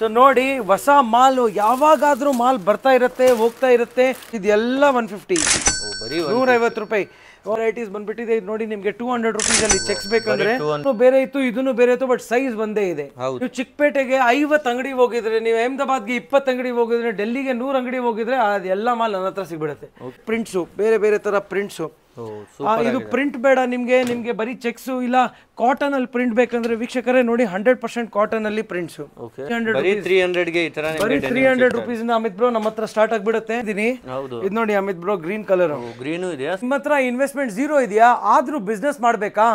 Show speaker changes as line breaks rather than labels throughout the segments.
So ನೋಡಿ ಹೊಸ mall ಯಾವಾಗಾದ್ರೂ ಮಾಲ್ ಬರ್ತಾ ಇರುತ್ತೆ ಹೋಗ್ತಾ ಇರುತ್ತೆ. ಇದೆಲ್ಲ 150 150 ರೂಪಾಯಿ ವೆರೈಟೀಸ್ ಬಂದ್ಬಿಟ್ಟಿದೆ. ನೋಡಿ ನಿಮ್ಗೆ 200 ರುಪೀಸ್ ಅಲ್ಲಿ ಚೆಕ್ಸ್ ಬೇಕಂದ್ರೆ ಬೇರೆ ಇತ್ತು, ಇದನ್ನು ಬೇರೆ ಇತ್ತು, ಬಟ್ ಸೈಜ್ ಒಂದೇ ಇದೆ. ನೀವು ಚಿಕ್ಕಪೇಟೆಗೆ 50 ಅಂಗಡಿ ಹೋಗಿದ್ರೆ, ನೀವು ಅಹಮದಾಬಾದ್ಗೆ 20 ಅಂಗಡಿ ಹೋಗಿದ್ರೆ, ಡೆಲ್ಲಿಗೆ 100 ಅಂಗಡಿ ಹೋಗಿದ್ರೆ ಅದೆಲ್ಲ ಮಾಲ್ ನನ್ನ ಹತ್ರ ಸಿಗ್ಬಿಡುತ್ತೆ. ಪ್ರಿಂಟ್ಸು ಬೇರೆ ಬೇರೆ ತರ ಪ್ರಿಂಟ್ಸು. ಇದು ಪ್ರಿಂಟ್ ಬೇಡ ನಿಮ್ಗೆ ಬರೀ ಚೆಕ್ಸ್ ಇಲ್ಲ ಕಾಟನ್ ಅಲ್ಲಿ ಪ್ರಿಂಟ್ ಬೇಕಂದ್ರೆ ವೀಕ್ಷಕರೇ ನೋಡಿ 100% ಕಾಟನ್ ಅಲ್ಲಿ ಪ್ರಿಂಟ್ಸ್. 300 ರುಪೀಸ್ ಅಮಿತ್ ಬ್ರೋ ನಮ್ಮ ಹತ್ರ ಸ್ಟಾರ್ಟ್ ಆಗ್ಬಿಡುತ್ತೆ. ಇದು ನೋಡಿ ಅಮಿತ್ ಬ್ರೋ ಗ್ರೀನ್ ಕಲರ್. ನಿಮ್ಮ ಹತ್ರ ಇನ್ವೆಸ್ಟ್ಮೆಂಟ್ ಝೀರೋ ಇದೆಯಾ ಆದ್ರೂ ಬಿಸ್ನೆಸ್ ಮಾಡ್ಬೇಕಾ?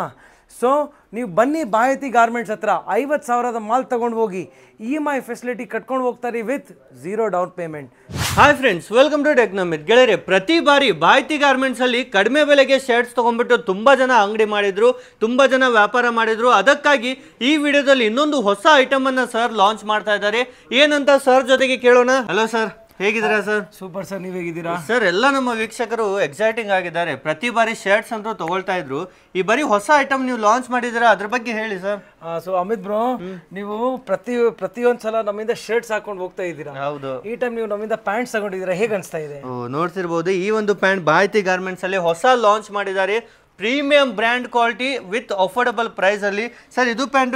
ಸೊ ನೀವು ಬನ್ನಿ ಬಾಯತಿ ಗಾರ್ಮೆಂಟ್ಸ್ ಹತ್ರ 50,000ದ ಮಾಲ್ ತಗೊಂಡು ಹೋಗಿ EMI ಫೆಸಿಲಿಟಿ ಕಟ್ಕೊಂಡು ಹೋಗ್ತಾರೆ with 0 down payment.
Hi friends, welcome to Technomith. ಗೆಳೆಯರೆ, ಪ್ರತಿ ಬಾರಿ ಬಾಯ್ತಿ ಗಾರ್ಮೆಂಟ್ಸ್ ಅಲ್ಲಿ ಕಡಿಮೆ ಬೆಲೆಗೆ ಶರ್ಟ್ಸ್ ತಗೊಂಡ್ಬಿಟ್ಟು ತುಂಬಾ ಜನ ಅಂಗಡಿ ಮಾಡಿದ್ರು, ತುಂಬಾ ಜನ ವ್ಯಾಪಾರ ಮಾಡಿದ್ರು. ಅದಕ್ಕಾಗಿ ಈ ವಿಡಿಯೋದಲ್ಲಿ ಇನ್ನೊಂದು ಹೊಸ ಐಟಮ್ ಅನ್ನ ಸರ್ ಲಾಂಚ್ ಮಾಡ್ತಾ ಇದ್ದಾರೆ. ಏನಂತ ಸರ್ ಜೊತೆಗೆ ಕೇಳೋಣ. ಹಲೋ ಸರ್, ಹೇಗಿದ್ದೀರಾ ಸರ್?
ಸೂಪರ್ ಸರ್, ನೀವ್ ಹೇಗಿದ್ದೀರಾ
ಸರ್? ಎಲ್ಲ ನಮ್ಮ ವೀಕ್ಷಕರು ಎಕ್ಸೈಟಿಂಗ್ ಆಗಿದ್ದಾರೆ. ಪ್ರತಿ ಬಾರಿ ಶರ್ಟ್ಸ್ ಅಂತೂ ತಗೊಳ್ತಾ ಇದ್ರು, ಈ ಬಾರಿ ಹೊಸ ಐಟಮ್ ನೀವು ಲಾಂಚ್ ಮಾಡಿದ್ದೀರಾ, ಅದ್ರ ಬಗ್ಗೆ ಹೇಳಿ ಸರ್.
ಸೊ ಅಮಿತ್ ಬ್ರೋ, ನೀವು ಪ್ರತಿಯೊಂದ್ಸಲ ನಮ್ಮಿಂದ ಶರ್ಟ್ಸ್ ಹಾಕೊಂಡು ಹೋಗ್ತಾ ಇದ್ದೀರಾ.
ಹೌದು.
ಈ ಟೈಮ್ ನೀವು ನಮ್ಮಿಂದ ಪ್ಯಾಂಟ್ಸ್ ತಗೊಂಡಿದ್ದೀರಾ, ಹೇಗೆ ಅನಿಸ್ತಾ ಇದೆ?
ನೋಡ್ತಿರ್ಬೋದು, ಈ ಒಂದು ಪ್ಯಾಂಟ್ ಬಾಯ್ತಿ ಗಾರ್ಮೆಂಟ್ಸ್ ಅಲ್ಲಿ ಹೊಸ ಲಾಂಚ್ ಮಾಡಿದ್ದಾರೆ. Premium brand quality with affordable price ಅಲ್ಲಿ. ಸರ್, ಇದು ಪ್ಯಾಂಟ್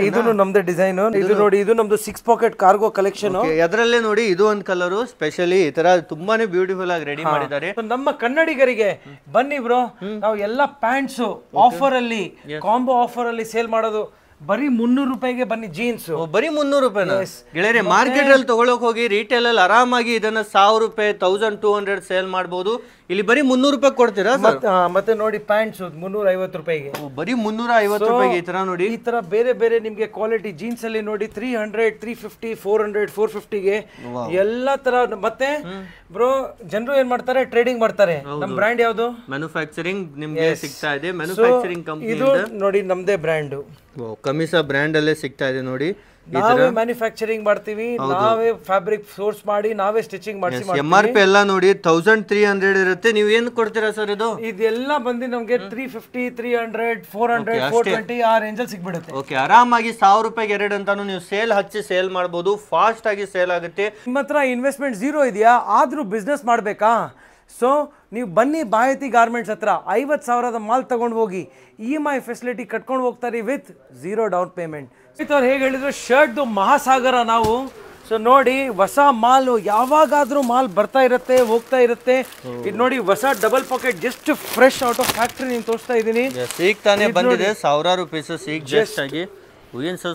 ಇದು ನಮ್ದು ಡಿಸೈನ್. ಇದು ನೋಡಿ, ಇದು ನಮ್ದು 6 ಪಾಕೆಟ್ ಕಾರ್ಗೋ ಕಲೆಕ್ಷನ್.
ಅದರಲ್ಲೇ ನೋಡಿ, ಇದು ಒಂದು ಕಲರ್ ಸ್ಪೆಷಲಿ ಈ ತರ ತುಂಬಾನೇ ಬ್ಯೂಟಿಫುಲ್ ಆಗಿ ರೆಡಿ ಮಾಡಿದ್ದಾರೆ.
ನಮ್ಮ ಕನ್ನಡಿಗರಿಗೆ ಬನ್ನಿ ಬ್ರೋ, ನಾವು ಎಲ್ಲ ಪ್ಯಾಂಟ್ಸ್ ಆಫರ್ ಅಲ್ಲಿ, ಕಾಂಬೋ ಆಫರ್ ಅಲ್ಲಿ ಸೇಲ್ ಮಾಡೋದು. ಬರೀ 300 ರೂಪಾಯಿಗೆ ಬನ್ನಿ ಜೀನ್ಸ್.
ಬರೀ 300 ರೂಪಾಯಿನ ಗೆಳೆಯರೆ, ಮಾರ್ಕೆಟ್ ಅಲ್ಲಿ ತಗೊಳಕ್ ಹೋಗಿ ರಿಟೇಲ್ ಅಲ್ಲಿ ಆರಾಮಾಗಿ ಇದನ್ನ 1000 ರೂಪಾಯಿ 1200 ಸೇಲ್ ಮಾಡಬಹುದು. ಇಲ್ಲಿ ಬರೀ 300 ರೂಪಾಯಿ ಕೊಡ್ತೀರಾ?
ಮತ್ತೆ ನೋಡಿ ಪ್ಯಾಂಟ್ಸ್ 350 ರೂಪಾಯಿಗೆ,
ಬರೀ 350 ರೂಪಾಯಿಗೆ ಈ ತರ ನೋಡಿ.
ಈ ತರ ಬೇರೆ ಬೇರೆ ನಿಮ್ಗೆ ಕ್ವಾಲಿಟಿ ಜೀನ್ಸ್ ಅಲ್ಲಿ ನೋಡಿ 300, 350, 400, 450ಗೆ ಎಲ್ಲ ತರ. ಮತ್ತೆ ಬ್ರೋ, ಜನರು ಏನ್ ಮಾಡ್ತಾರೆ, ಟ್ರೇಡಿಂಗ್ ಮಾಡ್ತಾರೆ. ನಮ್ ಬ್ರ್ಯಾಂಡ್ ಯಾವ್ದು?
ಮ್ಯಾನುಫ್ಯಾಕ್ಚರಿಂಗ್ ನಿಮ್ಗೆ ಸಿಗ್ತಾ ಇದೆ. ಮ್ಯಾನುಫ್ಯಾಕ್ಚರಿಂಗ್ ಕಂಪನಿ
ಇದು ನೋಡಿ, ನಮ್ದೇ ಬ್ರ್ಯಾಂಡ್.
ಕಮಿಸಾ ಬ್ರ್ಯಾಂಡ್ ಅಲ್ಲೇ ಸಿಗ್ತಾ ಇದೆ ನೋಡಿ.
ನಾವೇ ಮ್ಯಾನುಫ್ಯಾಕ್ಚರಿಂಗ್ ಮಾಡ್ತೀವಿ, ನಾವೇ ಫ್ಯಾಬ್ರಿಕ್ ಸೋರ್ಸ್ ಮಾಡಿ, ನಾವೇ ಸ್ಟಿಚಿಂಗ್ ಮಾಡಿಸಿ.
MRP ಎಲ್ಲ ನೋಡಿ 1300 ಇರುತ್ತೆ. ನೀವು ಏನ್ ಕೊಡ್ತೀರಾ ಸರ್?
ಇದೆಲ್ಲ ಬಂದು ನಮ್ಗೆ 350, 300, 400, 420 ಆ ರೇಂಜ್ ಅಲ್ಲಿ ಸಿಗ್ಬಿಡುತ್ತೆ.
ಓಕೆ, ಆರಾಮಾಗಿ 1000 ರೂಪಾಯಿಗೆ 2 ಅಂತಾನು ನೀವು ಸೇಲ್ ಹಚ್ಚಿ ಸೇಲ್ ಮಾಡಬಹುದು. ಫಾಸ್ಟ್ ಆಗಿ ಸೇಲ್ ಆಗುತ್ತೆ.
ನಿಮ್ಮ ಹತ್ರ ಇನ್ವೆಸ್ಟ್ಮೆಂಟ್ ಝೀರೋ ಇದೆಯಾ ಆದ್ರೂ ಬಿಸ್ನೆಸ್ ಮಾಡ್ಬೇಕಾ? ಸೊ ನೀವು ಬನ್ನಿ ಬಾಯತಿ ಗಾರ್ಮೆಂಟ್ಸ್ ಹತ್ರ 50,000ದ ಮಾಲ್ ತಗೊಂಡು ಹೋಗಿ EMI ಫೆಸಿಲಿಟಿ ಕಟ್ಕೊಂಡು ಹೋಗ್ತಾರೆ ವಿತ್ 0 ಡೌನ್ ಪೇಮೆಂಟ್. ಅವ್ರು ಹೇಗೆ ಹೇಳಿದ್ರು, ಶರ್ಟ್ದು ಮಹಾಸಾಗರ ನಾವು. ಸೊ ನೋಡಿ, ಹೊಸ ಮಾಲ್ ಯಾವಾಗಾದ್ರೂ ಮಾಲ್ ಬರ್ತಾ ಇರುತ್ತೆ ಹೋಗ್ತಾ ಇರುತ್ತೆ. ಇದು ನೋಡಿ, ಹೊಸ double pocket just fresh out of factory ನಿಮ್ಗೆ ತೋರಿಸ್ತಾ ಇದ್ದೀನಿ.
ಈಗ ತಾನೇ ಬಂದಿದೆ, 1000 ಪೀಸಸ್ ಈಗ ಜಸ್ಟ್ ಆಗಿ.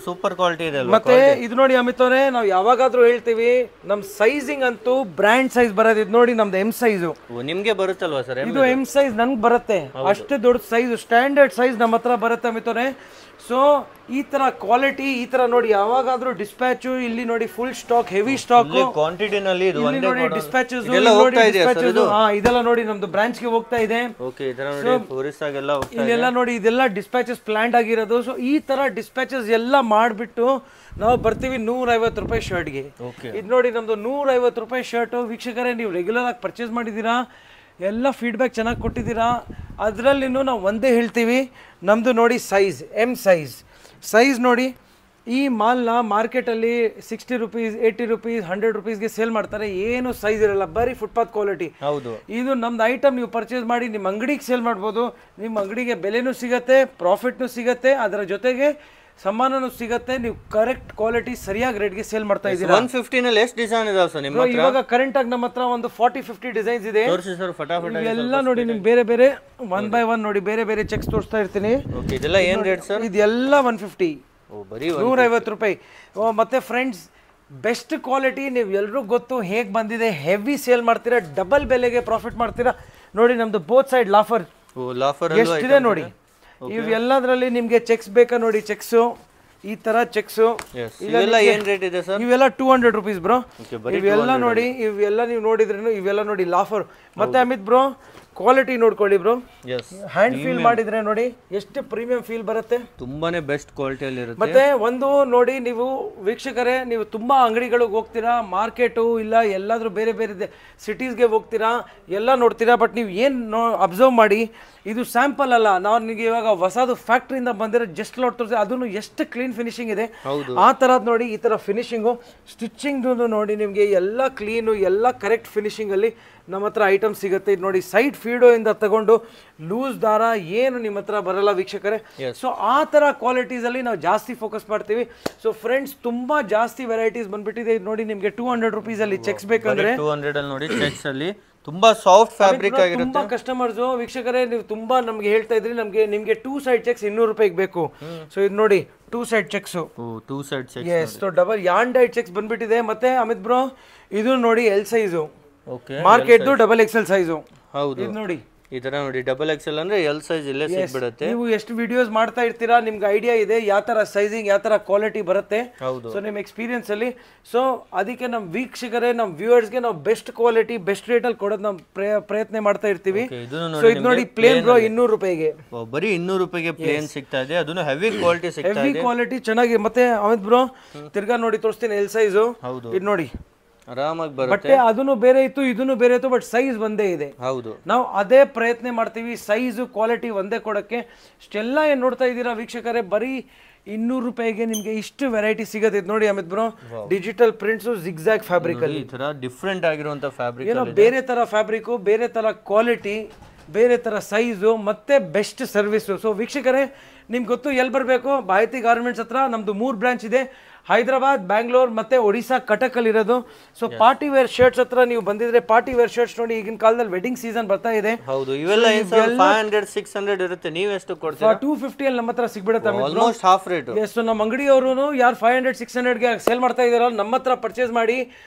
ಸೂಪರ್ ಕ್ವಾಲಿಟಿ ಇದೆ.
ಮತ್ತೆ ಇದು ನೋಡಿ ಅಮಿತ್ ಅವರೇ, ನಾವು ಯಾವಾಗಾದ್ರೂ ಹೇಳ್ತೀವಿ ನಮ್ ಸೈಜಿಂಗ್ ಅಂತೂ ಬ್ರ್ಯಾಂಡ್ ಸೈಜ್ ಬರೋದು. ಇದು ನೋಡಿ, ನಮ್ದು M ಸೈಜ್.
ನಿಮ್ಗೆ ಬರುತ್ತಲ್ವಾ ಸರ್?
ಇದು M ಸೈಜ್ ನನ್ಗೆ ಬರುತ್ತೆ. ಅಷ್ಟು ದೊಡ್ಡ ಸೈಜ್, ಸ್ಟ್ಯಾಂಡರ್ಡ್ ಸೈಜ್ ನಮ್ಮ ಹತ್ರ ಬರುತ್ತೆ ಅಮಿತ್ ಅವರೇ. ಸೊ ಈ ತರ ಕ್ವಾಲಿಟಿ, ಈ ತರ ನೋಡಿ, ಯಾವಾಗಾದ್ರೂ ಡಿಸ್ಪ್ಯಾಚ್ ಇಲ್ಲಿ ನೋಡಿ, ಫುಲ್ ಸ್ಟಾಕ್, ಹೆವಿ ಸ್ಟಾಕ್
ಕ್ವಾಂಟಿಟಿನಲ್ಲಿ
ನೋಡಿ. ಡಿಸ್ಪ್ಯಾಚಸ್ ಇದೆಲ್ಲ ನೋಡಿ ನಮ್ದು ಬ್ರಾಂಚ್ ಗೆ ಹೋಗ್ತಾ ಇದೆ. ಇಲ್ಲೆಲ್ಲ ನೋಡಿ, ಇದೆಲ್ಲ ಡಿಸ್ಪ್ಯಾಚಸ್ ಪ್ಲಾಂಡ್ ಆಗಿರೋದು. ಸೊ ಈ ತರ ಡಿಸ್ಪ್ಯಾಚಸ್ ಎಲ್ಲ ಮಾಡ್ಬಿಟ್ಟು ನಾವು ಬರ್ತೀವಿ 150 ರೂಪಾಯಿ ಶರ್ಟ್ಗೆ. ಇದು ನೋಡಿ, ನಮ್ದು 150 ರೂಪಾಯಿ ಶರ್ಟ್. ವೀಕ್ಷಕರೇ, ನೀವು ರೆಗ್ಯುಲರ್ ಆಗಿ ಪರ್ಚೇಸ್ ಮಾಡಿದ್ದೀರಾ, ಎಲ್ಲ ಫೀಡ್ಬ್ಯಾಕ್ ಚೆನ್ನಾಗಿ ಕೊಟ್ಟಿದ್ದೀರಾ. ಅದರಲ್ಲಿನೂ ನಾವು ಒಂದೇ ಹೇಳ್ತೀವಿ, ನಮ್ಮದು ನೋಡಿ ಸೈಜ್ M ಸೈಜ್ ನೋಡಿ. ಈ ಮಾಲ್ನ ಮಾರ್ಕೆಟಲ್ಲಿ 60 ರೂಪೀಸ್, 80 ರೂಪೀಸ್, 100 ರೂಪೀಸ್ಗೆ ಸೇಲ್ ಮಾಡ್ತಾರೆ. ಏನು ಸೈಜ್ ಇರಲ್ಲ, ಬರೀ ಫುಟ್ಪಾತ್ ಕ್ವಾಲಿಟಿ.
ಹೌದು.
ಇದು ನಮ್ದು ಐಟಮ್ ನೀವು ಪರ್ಚೇಸ್ ಮಾಡಿ ನಿಮ್ಮ ಅಂಗಡಿಗೆ ಸೇಲ್ ಮಾಡ್ಬೋದು. ನಿಮ್ಮ ಅಂಗಡಿಗೆ ಬೆಲೆನೂ ಸಿಗತ್ತೆ, ಪ್ರಾಫಿಟ್ನೂ ಸಿಗತ್ತೆ, ಅದರ ಜೊತೆಗೆ ಸಮ್ಮಾನನೂ ಸಿಗತ್ತೆ. ನೀವು ಕರೆಕ್ಟ್ ಕ್ವಾಲಿಟಿ ಸರಿಯಾಗಿ ರೇಟ್ಗೆ ಸೇಲ್ ಮಾಡ್ತಾ ಇದ್ದೀರಾ.
150 ನಲ್ಲಿ ಎಷ್ಟು ಡಿಸೈನ್ ಇದಾವೆ ಸರ್ ನಿಮ್ಮ ಹತ್ರ?
ಇವಾಗ ಕರೆಂಟ್ ಆಗಿ ನಮ್ಮ ಹತ್ರ ಒಂದು 40-50 ಡಿಸೈನ್ಸ್ ಇದೆ.
ತೋರಿಸಿ ಸರ್, ಫಟಾಫಟ್.
ಎಲ್ಲ ನೋಡಿ, ನಿಮ್ಗೆ ಬೇರೆ ಬೇರೆ 1 by 1 ನೋಡಿ, ಬೇರೆ ಬೇರೆ ಚೆಕ್ಸ್ ತೋರಿಸ್ತಾ ಇರ್ತೀನಿ.
ಇದೆಲ್ಲ ಏನ್ ರೇಟ್ ಸರ್?
ಇದೆಲ್ಲ 150, 150 ರೂಪಾಯಿ. ಮತ್ತೆ ಫ್ರೆಂಡ್ಸ್, ಬೆಸ್ಟ್ ಕ್ವಾಲಿಟಿ. ನೀವು ಎಲ್ರಿಗೂ ಗೊತ್ತು ಹೇಗೆ ಬಂದಿದೆ. ಹೆವಿ ಸೇಲ್ ಮಾಡ್ತೀರಾ, ಡಬಲ್ ಬೆಲೆಗೆ ಪ್ರಾಫಿಟ್ ಮಾಡ್ತೀರಾ. ನೋಡಿ, ನಮ್ದು ಬೋತ್ ಸೈಡ್ ಲಾಫರ್ ಎಷ್ಟಿದೆ ನೋಡಿ. ಇವೆಲ್ಲದ್ರಲ್ಲಿ ನಿಮ್ಗೆ ಚೆಕ್ಸ್ ಬೇಕಾ ನೋಡಿ, ಚೆಕ್ಸ್ ಈ ತರ ಚೆಕ್ಸ್.
ಇವೆಲ್ಲ ಏನ್ ರೇಟ್ ಇದೆ ಸರ್?
ಇವೆಲ್ಲ 200 ರೂಪೀಸ್ ಬ್ರೋ. ಇವೆಲ್ಲ ನೋಡಿ, ಇವೆಲ್ಲ ನೀವು ನೋಡಿದ್ರೇನು, ಇವೆಲ್ಲ ನೋಡಿ ಲಾಫರ್. ಮತ್ತೆ ಅಮಿತ್ ಬ್ರೋ, ಕ್ವಾಲಿಟಿ ನೋಡ್ಕೊಳ್ಳಿ ಬ್ರೋ. ಹ್ಯಾಂಡ್ ಫೀಲ್ ಮಾಡಿದ್ರೆ ನೋಡಿ ಎಷ್ಟು ಪ್ರೀಮಿಯಂ ಫೀಲ್ ಬರುತ್ತೆ.
ತುಂಬಾನೇ ಬೆಸ್ಟ್ ಕ್ವಾಲಿಟಿಯಲ್ಲಿ ಇರುತ್ತೆ.
ಮತ್ತೆ ಒಂದು ನೋಡಿ, ನೀವು ವೀಕ್ಷಕರೇ, ನೀವು ತುಂಬಾ ಅಂಗಡಿಗಳಿಗೆ ಹೋಗ್ತೀರಾ, ಮಾರ್ಕೆಟು ಇಲ್ಲ ಎಲ್ಲಾದ್ರೂ ಬೇರೆ ಬೇರೆ ಸಿಟೀಸ್ಗೆ ಹೋಗ್ತೀರಾ, ಎಲ್ಲ ನೋಡ್ತೀರಾ. ಬಟ್ ನೀವು ಏನು ಅಬ್ಸರ್ವ್ ಮಾಡಿ, ಇದು ಸ್ಯಾಂಪಲ್ ಅಲ್ಲ. ನಾವು ನಿಮಗೆ ಇವಾಗ ಹೊಸದು ಫ್ಯಾಕ್ಟ್ರಿಯಿಂದ ಬಂದಿರೋ ಜಸ್ಟ್ ಲಾಟ್ ತೋರಿಸಿ, ಅದನ್ನು ಎಷ್ಟು ಕ್ಲೀನ್ ಫಿನಿಶಿಂಗ್ ಇದೆ ಆ ತರದ್ ನೋಡಿ ಈ ತರ ಫಿನಿಶಿಂಗು ಸ್ಟಿಚಿಂಗ್ ನೋಡಿ ನಿಮ್ಗೆ ಎಲ್ಲ ಕ್ಲೀನು ಎಲ್ಲ ಕರೆಕ್ಟ್ ಫಿನಿಶಿಂಗ್ ಅಲ್ಲಿ ನಮ್ಮ ಹತ್ರ ಐಟಮ್ ಸಿಗುತ್ತೆ. ಇದು ನೋಡಿ ಸೈಡ್ ಫೀಡೋ ಇಂದ ತಗೊಂಡು ಲೂಸ್ ದಾರ ಏನು ನಿಮ್ಮ ಹತ್ರ ಬರಲ್ಲ ವೀಕ್ಷಕರೇ. ಸೊ ಆ ತರ ಕ್ವಾಲಿಟೀಸ್ ಅಲ್ಲಿ ನಾವು ಜಾಸ್ತಿ ಫೋಕಸ್ ಮಾಡ್ತೀವಿ. ಸೊ ಫ್ರೆಂಡ್ಸ್ ತುಂಬಾ ಜಾಸ್ತಿ ವೆರೈಟೀಸ್ ಬಂದ್ಬಿಟ್ಟಿದೆ. ಇದು ನೋಡಿ ನಿಮ್ಗೆ 200 ರೂಪೀಸ್ ಅಲ್ಲಿ ಚೆಕ್ಸ್ ಬೇಕಂದ್ರೆ
200 ಅಲ್ಲಿ ನೋಡಿ ಚೆಕ್ಸ್ ಅಲ್ಲಿ ತುಂಬಾ ಸಾಫ್ಟ್ ಫ್ಯಾಬ್ರಿಕ್ ಆಗಿರುತ್ತೆ.
ತುಂಬಾ ಕಸ್ಟಮರ್ಸ್ ವೀಕ್ಷಕರೇ ನೀವು ತುಂಬಾ ನಮ್ಗೆ ಹೇಳ್ತಾ ಇದ್ರಿ ನಿಮ್ಗೆ 2 ಸೈಡ್ ಚೆಕ್ಸ್ 200 ರೂಪಾಯಿಗೆ ಬೇಕು. ಸೊ ಇದು ನೋಡಿ 2 side checks,
2 side checks.
Yes, so double ಯಾಂಡೈಡ್ ಚೆಕ್ಸ್ ಬಂದ್ಬಿಟ್ಟಿದೆ. ಮತ್ತೆ ಅಮಿತ್ ಬ್ರೋ ಇದು ನೋಡಿ L size,
okay,
market double XL size.
ಹೌದು,
ಇದು ನೋಡಿ
ಈ ತರ ನೋಡಿ ಡಬಲ್ ಎಕ್ಸೆಲ್ ಅಂದ್ರೆ ಎಲ್ ಸೈಜ್ ಇಲ್ಲೇ ಸಿಗ್ಬಿಡುತ್ತೆ.
ನೀವು ಎಷ್ಟು ವಿಡಿಯೋಸ್ ಮಾಡ್ತಾ ಇರ್ತೀರಾ, ನಿಮ್ಗೆ ಐಡಿಯಾ ಇದೆ ಯಾವ ತರ ಸೈಜಿಂಗ್ ಯಾವ ತರ ಕ್ವಾಲಿಟಿ ಬರುತ್ತೆ. ಸೊ ನಿಮ್ ಎಕ್ಸ್ಪೀರಿಯನ್ಸ್ ಅಲ್ಲಿ. ಸೊ ಅದಕ್ಕೆ ನಮ್ ವೀಕ್ಷಕರೇ ನಮ್ ವ್ಯೂವರ್ಸ್ಗೆ ನಾವು ಬೆಸ್ಟ್ ಕ್ವಾಲಿಟಿ ಬೆಸ್ಟ್ ರೇಟ್ ಅಲ್ಲಿ ಕೊಡೋದು ನಾವು ಪ್ರಯತ್ನ ಮಾಡ್ತಾ ಇರ್ತೀವಿ. ಸೊ ಇದು ನೋಡಿ ಪ್ಲೇನ್ ಬ್ರೋ 200 ರೂಪಾಯಿಗೆ,
ಬರೀ 200 ರೂಪಾಯಿಗೆ ಪ್ಲೇನ್ ಸಿಗ್ತಾ ಇದೆ. ಅದನ್ನು ಹೆವಿ ಕ್ವಾಲಿಟಿ ಸಿಗ್ತಾ ಇದೆ,
ಹೆವಿ ಕ್ವಾಲಿಟಿ ಚೆನ್ನಾಗಿ. ಮತ್ತೆ ಅಮಿತ್ ಬ್ರೋ ತಿರ್ಗಾ ನೋಡಿ ತೋರಿಸ್ತೀನಿ ಎಲ್ ಸೈಜು. ಇದು ನೋಡಿ
ಆರಾಮಾಗಿ ಬರುತ್ತೆ.
ಬಟ್ಟೆ ಅದನ್ನು ಬೇರೆ ಇತ್ತು ಇದನ್ನು ಬೇರೆ ಇತ್ತು, ಬಟ್ ಸೈಜ್ ಒಂದೇ ಇದೆ.
ಹೌದು,
ನಾವು ಅದೇ ಪ್ರಯತ್ನ ಮಾಡ್ತೀವಿ ಸೈಜ್ ಕ್ವಾಲಿಟಿ ಒಂದೇ ಕೊಡಕ್ಕೆ. ಇಷ್ಟೆಲ್ಲ ಏನ್ ನೋಡ್ತಾ ಇದ್ದೀರಾ ವೀಕ್ಷಕರೇ, ಬರೀ 200 ರೂಪಾಯಿಗೆ ನಿಮ್ಗೆ ಇಷ್ಟು ವೆರೈಟಿ ಸಿಗುತ್ತೆ. ನೋಡಿ Amit bro digital prints zigzag fabric ಅಲ್ಲಿ
ಈ ತರ ಡಿಫ್ರೆಂಟ್ ಆಗಿರುವಂತ ಫ್ಯಾಬ್ರಿಕ್,
ಏನೋ ಬೇರೆ ತರ ಫ್ಯಾಬ್ರಿಕ್, ಬೇರೆ ತರ ಕ್ವಾಲಿಟಿ, ಬೇರೆ ತರ ಸೈಜು, ಮತ್ತೆ ಬೆಸ್ಟ್ ಸರ್ವಿಸ್. ಸೊ ವೀಕ್ಷಕರೇ ನಿಮ್ಗೆ ಗೊತ್ತು ಎಲ್ಲಿ ಬರಬೇಕು, ಭಾರತಿ ಗಾರ್ಮೆಂಟ್ಸ್ ಹತ್ರ ನಮ್ದು 3 ಬ್ರಾಂಚ್ ಇದೆ, ಹೈದರಾಬಾದ್, ಬ್ಯಾಂಗ್ಳೂರ್ ಮತ್ತೆ ಒಡಿಶಾ ಕಟಕಲ್ಲಿ ಇರೋದು. ಸೊ ಪಾರ್ಟಿ ವೇರ್ ಶರ್ಟ್ಸ್ ಹತ್ರ ನೀವು ಬಂದಿದ್ರೆ ಪಾರ್ಟಿ ವೇರ್ ಶರ್ಟ್ಸ್ ನೋಡಿ ಈಗಿನ ಕಾಲದಲ್ಲಿ ವೆಡ್ಡಿಂಗ್ ಸೀಸನ್ ಬರ್ತಾ ಇದೆ.
ಹೌದು, ಇವೆಲ್ಲ 500 600 ಇರುತ್ತೆ. ನೀವು ಎಷ್ಟು ಕೊಡ್ತೀರಾ?
250 ಅಲ್ಲಿ ನಮ್ಮ ಹತ್ರ ಸಿಗ್ಬಿಡುತ್ತೆ,
ಆಲ್ಮೋಸ್ಟ್ ಹಾಫ್ ರೇಟ್.
ಸೊ ನಮ್ಮ ಅಂಗಡಿಯವರು ಯಾರು 500 600 ಗೆ ಸೇಲ್ ಮಾಡ್ತಾ ಇದಾರೋ ನಮ್ಮ ಹತ್ರ ಪರ್ಚೇಸ್ ಮಾಡಿ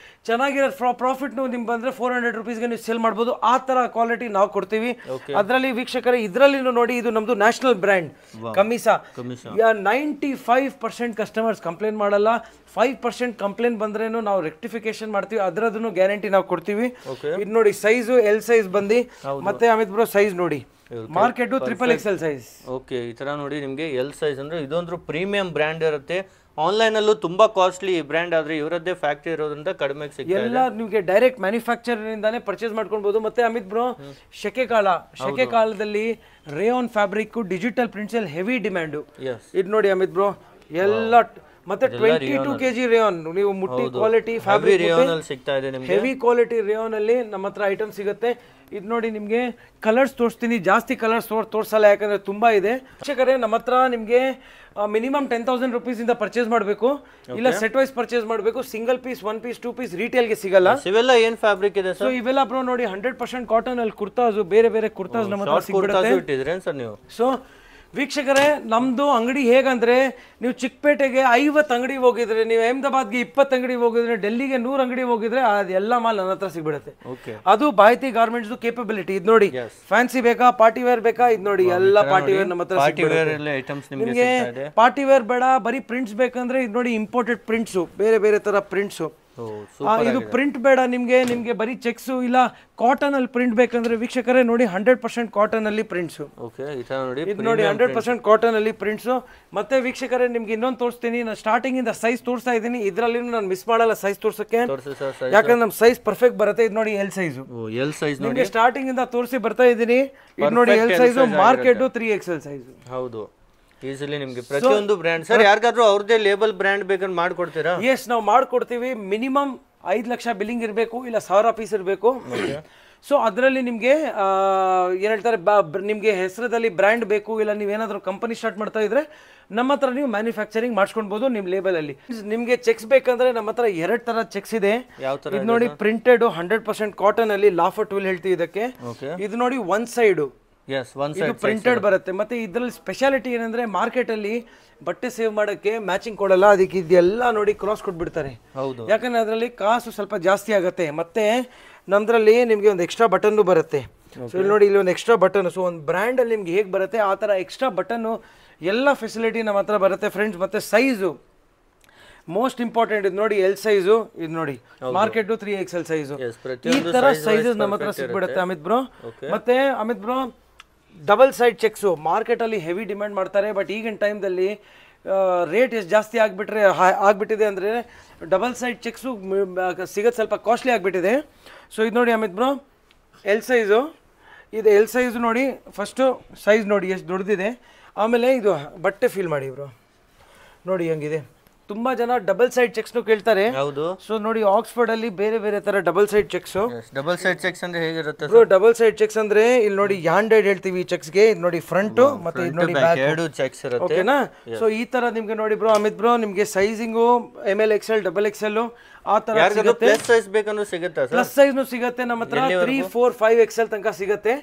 ಚೆನ್ನಾಗಿರೋ ಪ್ರಾಫಿಟ್ ನಿಮ್ಗೆ ಬಂದ್ರೆ 400 ರೂಪೀಸ್ಗೆ ನೀವು ಸೇಲ್ ಮಾಡ್ಬೋದು. ಆ ತರ ಕ್ವಾಲಿಟಿ ನಾವು ಕೊಡ್ತೀವಿ. ಅದರಲ್ಲಿ ವೀಕ್ಷಕರೇ ಇದರಲ್ಲಿ ನೋಡಿ ಇದು ನಮ್ದು ನ್ಯಾಷನಲ್ ಬ್ರ್ಯಾಂಡ್ ಕಮಿಸಾ. 95% ಕಸ್ಟಮರ್ಸ್ ಕಂಪ್ಲೇಂಟ್ ಮಾಡಲ್ಲ. 5% ಕಂಪ್ಲೇಂಟ್ ಬಂದ್ರೇನು ನಾವು ರೆಕ್ಟಿಫಿಕೇಶನ್ ಮಾಡ್ತೀವಿ, ಅದರದನ್ನು ಗ್ಯಾರಂಟಿ ನಾವು ಕೊಡ್ತೀವಿ. ಇದು ನೋಡಿ ಸೈಜು ಎಲ್ ಸೈಜ್ ಬಂದು, ಮತ್ತೆ ಅಮಿತ್ ಬ್ರೋ ಸೈಜ್ ನೋಡಿ ಮಾರ್ಕೆಟ್ XXL ಸೈಜ್.
ಓಕೆ, ಈ ತರ ನೋಡಿ ನಿಮ್ಗೆ ಎಲ್ ಸೈಜ್ ಅಂದ್ರೆ ಇದೊಂದು ಪ್ರೀಮಿಯಂ ಬ್ರ್ಯಾಂಡ್ ಇರುತ್ತೆ. ಆನ್ಲೈನ್ ಅಲ್ಲೂ ತುಂಬಾ ಕಾಸ್ಟ್ಲಿ ಬ್ರ್ಯಾಂಡ್ ಆದ್ರೆ ಇವರದ್ದೇ ಫ್ಯಾಕ್ಟರಿ ಇರೋದ್ರಿಂದ ಕಡಿಮೆ ಸಿಗುತ್ತೆ.
ಎಲ್ಲ ನಿಮಗೆ ಡೈರೆಕ್ಟ್ ಮ್ಯಾನುಫ್ಯಾಕ್ಚರ್ ಇಂದಾನೆ ಪರ್ಚೇಸ್ ಮಾಡ್ಕೊಳ್ಬಹುದು. ಮತ್ತೆ ಅಮಿತ್ ಬ್ರೋ ಶೆಕೆ ಕಾಲದಲ್ಲಿ ರೇಯಾನ್ ಫ್ಯಾಬ್ರಿಕ್ ಡಿಜಿಟಲ್ ಪ್ರಿಂಟ್ಸ್ ಅಲ್ಲಿ ಹೆವಿ ಡಿಮ್ಯಾಂಡ್. ಇದು ನೋಡಿ ಅಮಿತ್ ಬ್ರೋ ಎಲ್ಲ ಮತ್ತೆ 22 kg ರೇಯಾನ್ ನೀವು ಮುಟ್ಟಿ ಕ್ವಾಲಿಟಿ ಫ್ಯಾಬ್ರಿಕ್
ಸಿಗ್ತಾ ಇದೆ ನಿಮಗೆ.
ಹೆವಿ ಕ್ವಾಲಿಟಿ ರೇಯಾನ್ ಅಲ್ಲಿ ನಮ್ಮ ಹತ್ರ ಐಟಮ್ ಸಿಗುತ್ತೆ. ಇದು ನೋಡಿ ನಿಮ್ಗೆ ಕಲರ್ಸ್ ತೋರಿಸ್ತೀನಿ, ಜಾಸ್ತಿ ಕಲರ್ಸ್ ತೋರ್ಸಲ್ಲ ಯಾಕಂದ್ರೆ ತುಂಬಾ ಇದೆ. ವೀಕ್ಷಕರೇ ನಮ್ಮ ಹತ್ರ ನಿಮ್ಗೆ ಮಿನಿಮಮ್ 10,000 ರೂಪೀಸ್ ಇಂದ ಪರ್ಚೇಸ್ ಮಾಡಬೇಕು, ಇಲ್ಲ ಸೆಟ್ ವೈಸ್ ಪರ್ಚೇಸ್ ಮಾಡಬೇಕು. Single piece 1 piece 2 piece retail ಗೆ ಸಿಗಲ್ಲ.
ಇವೆಲ್ಲ ಏನ್ ಫ್ಯಾಬ್ರಿಕ್ ಇದೆ
ಸರ್? ಇವೆಲ್ಲ ಬ್ರೋ ನೋಡಿ 100% ಕಾಟನ್ ಅಲ್ಲಿ ಕುರ್ತಾಸ್, ಬೇರೆ ಬೇರೆ ಕುರ್ತಾಸ್ ನಮ್ಮ ಹತ್ರ ಸಿಗುತ್ತೆ. ಸೊ ವೀಕ್ಷಕರೇ ನಮ್ದು ಅಂಗಡಿ ಹೇಗಂದ್ರೆ ನೀವು ಚಿಕ್ಕಪೇಟೆಗೆ 50 ಅಂಗಡಿ ಹೋಗಿದ್ರೆ, ನೀವು ಅಹಮದಾಬಾದ್ಗೆ 20 ಅಂಗಡಿ ಹೋಗಿದ್ರೆ, ಡೆಲ್ಲಿಗೆ 100 ಅಂಗಡಿ ಹೋಗಿದ್ರೆ ಅದೆಲ್ಲ ಮಾಲ್ ನನ್ನ ಹತ್ರ ಸಿಗ್ಬಿಡುತ್ತೆ. ಅದು ಭಾರತಿ ಗಾರ್ಮೆಂಟ್ಸ್ ಕೇಪಬಿಲಿಟಿ. ಇದು ನೋಡಿ ಫ್ಯಾನ್ಸಿ ಬೇಕಾ, ಪಾರ್ಟಿ ವೇರ್ ಬೇಕಾ, ಇದು ನೋಡಿ ಎಲ್ಲ ಪಾರ್ಟಿ ವೇರ್ ನಮ್ಮ ಹತ್ರ ಸಿಗ್ಬಿಡುತ್ತೆ. ನಿಮ್ಗೆ ಪಾರ್ಟಿ ವೇರ್ ಬೇಡ, ಬರೀ ಪ್ರಿಂಟ್ಸ್ ಬೇಕಂದ್ರೆ ಇದು ನೋಡಿ ಇಂಪೋರ್ಟೆಡ್ ಪ್ರಿಂಟ್ಸ್, ಬೇರೆ ಬೇರೆ ತರ ಪ್ರಿಂಟ್ಸ್. ಇದು ಪ್ರಿಂಟ್ ಬೇಡ ನಿಮ್ಗೆ ಬರೀ ಚೆಕ್ಸ್ ಇಲ್ಲ ಕಾಟನ್ ಅಲ್ಲಿ ಪ್ರಿಂಟ್ ಬೇಕಂದ್ರೆ ವೀಕ್ಷಕರೇ ನೋಡಿ 100% ಕಾಟನ್ ಅಲ್ಲಿ ಪ್ರಿಂಟ್ಸ್. ಇದು ನೋಡಿ 100% ಕಾಟನ್ ಅಲ್ಲಿ ಪ್ರಿಂಟ್ಸ್. ಮತ್ತೆ ವೀಕ್ಷಕರೇ ನಿಮ್ಗೆ ಇನ್ನೊಂದು ತೋರಿಸ್ತೀನಿ. ನಾನು ಸ್ಟಾರ್ಟಿಂಗ್ ಇಂದ ಸೈಜ್ ತೋರಿಸ್ತಾ ಇದ್ದೀನಿ, ಇದರಲ್ಲಿ ನಾನು ಮಿಸ್ ಮಾಡಲ್ಲ ಸೈಜ್ ತೋರ್ಸಕ್ಕೆ, ಯಾಕಂದ್ರೆ ನಮ್ ಸೈಜ್ ಪರ್ಫೆಕ್ಟ್ ಬರುತ್ತೆ. ಇದು ನೋಡಿ ಎಲ್ ಸೈಜ್, ನಿಮ್ಗೆ ಸ್ಟಾರ್ಟಿಂಗ್ ಇಂದ ತೋರಿಸಿ ಬರ್ತಾ ಇದ್ದೀನಿ. ಇದು ನೋಡಿ L size, market 3XL size.
ಹೌದು, ಈಸಿಲಿ ನಿಮ್ಗೆ ಪ್ರತಿಯೊಂದು ಬ್ರ್ಯಾಂಡ್. ಸರ್ ಯಾರಿಗಾದ್ರೂ ಅವ್ರದೇ ಲೇಬಲ್ ಬ್ರ್ಯಾಂಡ್ ಬೇಕಂದ್ರೆ ಮಾಡ್ಕೊಡ್ತೀರಾ?
ಎಸ್, ನಾವು ಮಾಡ್ಕೊಡ್ತೀವಿ. ಮಿನಿಮಮ್ 5 ಲಕ್ಷ ಬಿಲ್ಲಿಂಗ್ ಇರಬೇಕು, ಇಲ್ಲ 1000 ಪೀಸ್ ಇರಬೇಕು. ಸೊ ಅದರಲ್ಲಿ ನಿಮಗೆ ಏನು ಹೇಳ್ತಾರೆ, ನಿಮಗೆ ಹೆಸರದಲ್ಲಿ ಬ್ರ್ಯಾಂಡ್ ಬೇಕು, ಇಲ್ಲ ನೀವೇನಾದ್ರೂ ಕಂಪನಿ ಸ್ಟಾರ್ಟ್ ಮಾಡ್ತಾ ಇದ್ರೆ ನಮ್ಮ ಹತ್ರ ನೀವು ಮ್ಯಾನುಫ್ಯಾಕ್ಚರಿಂಗ್ ಮಾಡ್ಸ್ಕೊಳ್ಬೋದು ನಿಮ್ಮ ಲೇಬಲ್ ಅಲ್ಲಿ. ನಿಮಗೆ ಚೆಕ್ಸ್ ಬೇಕಂದ್ರೆ ನಮ್ಮ ಹತ್ರ 2 ತರ ಚೆಕ್ಸ್ ಇದೆ. ಇದು ನೋಡಿ ಪ್ರಿಂಟೆಡ್ 100% ಕಾಟನ್ ಅಲ್ಲಿ ಲಾಫರ್ ಟೂಲ್ ಹೇಳ್ತೀವಿ ಇದಕ್ಕೆ. ಇದು ನೋಡಿ ಒನ್ ಸೈಡ್ ಇದು ಪ್ರಿಂಟೆಡ್ ಬರುತ್ತೆ. ಮತ್ತೆ ಇದರಲ್ಲಿ ಸ್ಪೆಷಾಲಿಟಿ ಏನಂದ್ರೆ ಮಾರ್ಕೆಟ್ ಅಲ್ಲಿ ಬಟ್ಟೆ ಸೇವ್ ಮಾಡಕ್ಕೆ ಮ್ಯಾಚಿಂಗ್ ಕೊಡಲ್ಲ, ಅದಕ್ಕೆ ಇದೆಲ್ಲ ನೋಡಿ ಕ್ರಾಸ್ ಕೊಟ್ಬಿಡ್ತಾರೆ. ಯಾಕಂದ್ರೆ ಅದರಲ್ಲಿ ಕಾಸು ಸ್ವಲ್ಪ ಜಾಸ್ತಿ ಆಗುತ್ತೆ. ಮತ್ತೆ ನಮ್ದ್ರಲ್ಲಿ ನಿಮ್ಗೆ ಒಂದು ಎಕ್ಸ್ಟ್ರಾ ಬಟನ್ ಬರುತ್ತೆ. ಸೊ ಇಲ್ಲಿ ನೋಡಿ ಇಲ್ಲಿ ಒಂದು ಎಕ್ಸ್ಟ್ರಾ ಬಟನ್. ಸೊ ಒಂದು ಬ್ರ್ಯಾಂಡ್ ಅಲ್ಲಿ ನಿಮ್ಗೆ ಹೇಗೆ ಬರುತ್ತೆ ಆ ತರ ಎಕ್ಸ್ಟ್ರಾ ಬಟನ್ ಎಲ್ಲ ಫೆಸಿಲಿಟಿ ನಮ್ಮ ಹತ್ರ ಬರುತ್ತೆ ಫ್ರೆಂಡ್ಸ್. ಮತ್ತೆ ಸೈಜು ಮೋಸ್ಟ್ ಇಂಪಾರ್ಟೆಂಟ್. ಇದು ನೋಡಿ ಎಲ್ ಸೈಜು, ಇದು ನೋಡಿ ಮಾರ್ಕೆಟ್ 3XL ಸೈಜು. ಈ ತರ ಸೈಜಸ್ ನಮ್ಮ ಹತ್ರ ಸಿಗ್ಬಿಡುತ್ತೆ ಅಮಿತ್ ಬ್ರೋ. ಮತ್ತೆ Amit bro double side checks market ಅಲ್ಲಿ ಹೆವಿ ಡಿಮ್ಯಾಂಡ್ ಮಾಡ್ತಾರೆ. ಬಟ್ ಈಗಿನ ಟೈಮ್ದಲ್ಲಿ ರೇಟ್ ಎಷ್ಟು ಜಾಸ್ತಿ ಆಗ್ಬಿಟ್ಟಿದೆ ಅಂದರೆ ಡಬಲ್ ಸೈಡ್ ಚೆಕ್ಸು ಸಿಗೋದು ಸ್ವಲ್ಪ ಕಾಸ್ಟ್ಲಿ ಆಗಿಬಿಟ್ಟಿದೆ. ಸೊ ಇದು ನೋಡಿ ಅಮಿತ್ ಬ್ರೋ ಎಲ್ ಸೈಜು, ಇದು ಎಲ್ ಸೈಜು ನೋಡಿ. ಫಸ್ಟು ಸೈಜ್ ನೋಡಿ ಎಷ್ಟು ದೊಡ್ಡದಿದೆ, ಆಮೇಲೆ ಇದು ಬಟ್ಟೆ ಫೀಲ್ ಮಾಡಿ ಬ್ರೋ ನೋಡಿ ಹಂಗಿದೆ. ತುಂಬಾ ಜನ ಡಬಲ್ ಸೈಡ್ ಚೆಕ್ಸ್ ಕೇಳ್ತಾರೆ.
ಹೌದು.
ಸೊ ನೋಡಿ ಆಕ್ಸ್ಫರ್ಡ್ ಅಲ್ಲಿ ಬೇರೆ ಬೇರೆ ತರ double side cheques.
Double side cheques ಅಂದ್ರೆ ಹೇಗಿರುತ್ತೆ
ಬ್ರೋ? ಡಬಲ್ ಸೈಡ್ ಚೆಕ್ಸ್ ಅಂದ್ರೆ ಇಲ್ಲಿ ನೋಡಿ ಹ್ಯಾಂಡೆಡ್ ಹೇಳ್ತೀವಿ ಚೆಕ್ಸ್ ಗೆ. ಇದು ನೋಡಿ ಫ್ರಂಟ್ ಮತ್ತೆ ಇದು ನೋಡಿ ಬ್ಯಾಕ್,
ಎರಡು ಚೆಕ್ಸ್ ಇರುತ್ತೆ.
ಓಕೆನಾ? ಸೊ ಈ ತರ ನಿಮ್ಗೆ ನೋಡಿ ಬ್ರೋ ಅಮಿತ್ ಬ್ರೋ, ನಿಮ್ಗೆ ಸೈಜಿಂಗು ML XL ಡಬಲ್ XL ಆ ತರ ಸಿಗುತ್ತೆ.
ಪ್ಲಸ್ ಸೈಜ್ ಬೇಕಂದ್ರೂ ಸಿಗುತ್ತೆ ಸರ್?
ಪ್ಲಸ್ ಸೈಜ್ ಸಿಗುತ್ತೆ ನಮ್ಮ ಹತ್ರ. 3, 4, 5 XL ತನಕ ಸಿಗುತ್ತೆ.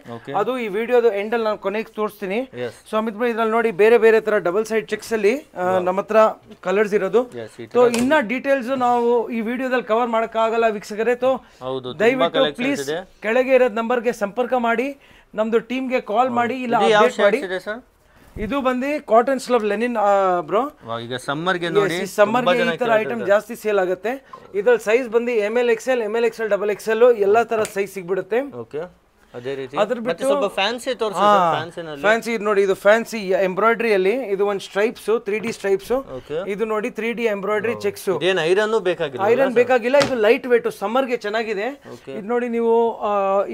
ಅದು ಈ ವಿಡಿಯೋದ ಎಂಡ್ ಅಲ್ಲಿ ನಾನು ಕೊನೆಗೆ ತೋರಿಸ್ತೀನಿ. ಸೊ ಅಮಿತ್ ಬ್ರೋ ಇದ್ರಲ್ಲಿ ನೋಡಿ ಬೇರೆ ಬೇರೆ ತರ ಡಬಲ್ ಸೈಡ್ ಚೆಕ್ಸ್ ಅಲ್ಲಿ ನಮ್ಮ ಹತ್ರ ಕಲರ್ಸ್ ಇರೋದು. ಸೊ ಇನ್ನ ಡೀಟೇಲ್ಸ್ ನಾವು ಈ ವಿಡಿಯೋದಲ್ಲಿ ಕವರ್ ಮಾಡಕ್ಕಾಗಲ್ಲ ವೀಕ್ಷಕರೇ. ದಯವಿಟ್ಟು ಪ್ಲೀಸ್ ಕೆಳಗೆ ಇರೋದ್ ನಂಬರ್ಗೆ ಸಂಪರ್ಕ ಮಾಡಿ, ನಮ್ದು ಟೀಮ್ಗೆ ಕಾಲ್ ಮಾಡಿ, ಇಲ್ಲ ಅಪ್ಡೇಟ್ ಮಾಡಿ. ಇದು ಬಂದು ಕಾಟನ್ ಸ್ಲಬ್ ಲೆನಿನ್ ಬ್ರೋ.
ಈಗ ಸಮ್ಮರ್ಗೆ ನೋಡಿ,
ಸಮ್ಮರ್ಗೆ ಈ ತರ ಐಟಮ್ ಜಾಸ್ತಿ ಸೇಲ್ ಆಗುತ್ತೆ. ಇದ್ರಲ್ಲಿ ಸೈಜ್ ಬಂದು ML XL ಡಬಲ್ XL ಎಲ್ಲಾ ತರ ಸೈಜ್ ಸಿಗ್ಬಿಡುತ್ತೆ.
ಓಕೆ. ಅದೇ ರೀತಿ ಅದ್ರ ಬಿಟ್ಟು ಸ್ವಲ್ಪ ಫ್ಯಾನ್ಸಿ ತೋರಿಸಿ ಸರ್.
ಫ್ಯಾನ್ಸಿ ನೋಡಿ, ಇದು ಫ್ಯಾನ್ಸಿ ಎಂಬ್ರಾಯ್ಡರಿ ಅಲ್ಲಿ ಇದು ಒಂದು ಸ್ಟ್ರೈಪ್ಸ್, 3D ಸ್ಟ್ರೈಪ್ಸ್. ಇದು ನೋಡಿ 3D ಎಂಬ್ರಾಯ್ಡರಿ ಚೆಕ್ಸ್.
ಏನು ಐರನ್ ಬೇಕಾಗಿಲ್ಲ?
ಐರನ್ ಬೇಕಾಗಿಲ್ಲ. ಇದು ಲೈಟ್ ವೇಟ್, ಸಮ್ಮರ್ ಗೆ ಚೆನ್ನಾಗಿದೆ. ಇದು ನೋಡಿ ನೀವು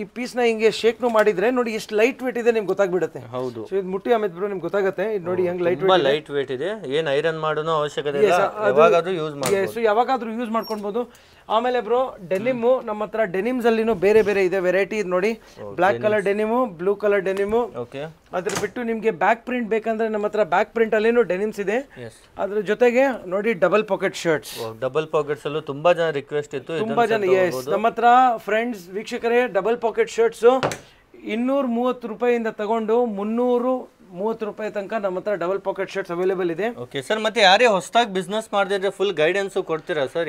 ಈ ಪೀಸ್ ನ ಹಿಂಗೆ ಶೇಕ್ ಮಾಡಿದ್ರೆ ನೋಡಿ ಎಷ್ಟು ಲೈಟ್ ವೇಟ್ ಇದೆ ನಿಮ್ಗೆ ಗೊತ್ತಾಗ್ಬಿಡುತ್ತೆ.
ಹೌದು.
ಸೊ ಇದು ಮುಟ್ಟಿ ಅಮಿತ್ ಬ್ರೋ ನಿಮ್ಗೆ ಗೊತ್ತಾಗುತ್ತೆ. ಇದು ನೋಡಿ ಹೆಂಗ್ ಲೈಟ್
ವೇಟ್ ಇದೆ. ಏನ್ ಐರನ್ ಮಾಡೋನೋ ಅವಶ್ಯಕತೆ ಇಲ್ಲ, ಯಾವಾಗಾದ್ರೂ ಯೂಸ್ ಮಾಡಬಹುದು.
ಸೊ ಯಾವಾಗಾದ್ರೂ ಯೂಸ್ ಮಾಡ್ಕೊಳ್ಬಹುದು. ಆಮೇಲೆ ಬ್ರೋ ಡೆನಿಮ್ ನಮ್ಮ ಹತ್ರ ಡೆನಿಮ್ಸ್ ಅಲ್ಲಿನೂ ಬೇರೆ ಬೇರೆ ಇದೆ ವೆರೈಟಿ. ನೋಡಿ ಬ್ಲಾಕ್ ಕಲರ್ ಡೆನಿಮು, ಬ್ಲೂ ಕಲರ್ ಡೆನಿಮು. ಅದ್ರ ಬಿಟ್ಟು ನಿಮ್ಗೆ ಬ್ಯಾಕ್ ಪ್ರಿಂಟ್ ಬೇಕಂದ್ರೆ ನಮ್ಮ ಹತ್ರ ಬ್ಯಾಕ್ ಪ್ರಿಂಟ್ ಅಲ್ಲಿನೂ ಡೆನಿಮ್ಸ್ ಇದೆ. ಅದ್ರ ಜೊತೆಗೆ ನೋಡಿ double pocket shirts.
Double pockets ಅಲ್ಲೂ ತುಂಬಾ ಜನ ರಿಕ್ವೆಸ್ಟ್ ಇತ್ತು.
ತುಂಬಾ ಜನ ನಮ್ಮ ಹತ್ರ ಫ್ರೆಂಡ್ಸ್ ವೀಕ್ಷಕರೇ ಡಬಲ್ ಪಾಕೆಟ್ ಶರ್ಟ್ಸ್ 230 ರೂಪಾಯಿಯಿಂದ ತಗೊಂಡು 330 ರೂಪಾಯಿ ತನಕ ನಮ್ಮ ಹತ್ರ ಡಬಲ್ ಪಾಕೆಟ್ ಶರ್ಟ್ಸ್ ಅವೈಲೇಬಲ್ ಇದೆ.
Okay sir. ಮತ್ತೆ ಯಾರೇ ಹೊಸದಾಗಿ ಬಿಸ್ನೆಸ್ ಮಾಡಿದ್ರೆ ಫುಲ್ ಗೈಡೆನ್ಸ್ ಕೊಡ್ತೀರಾ ಸರ್?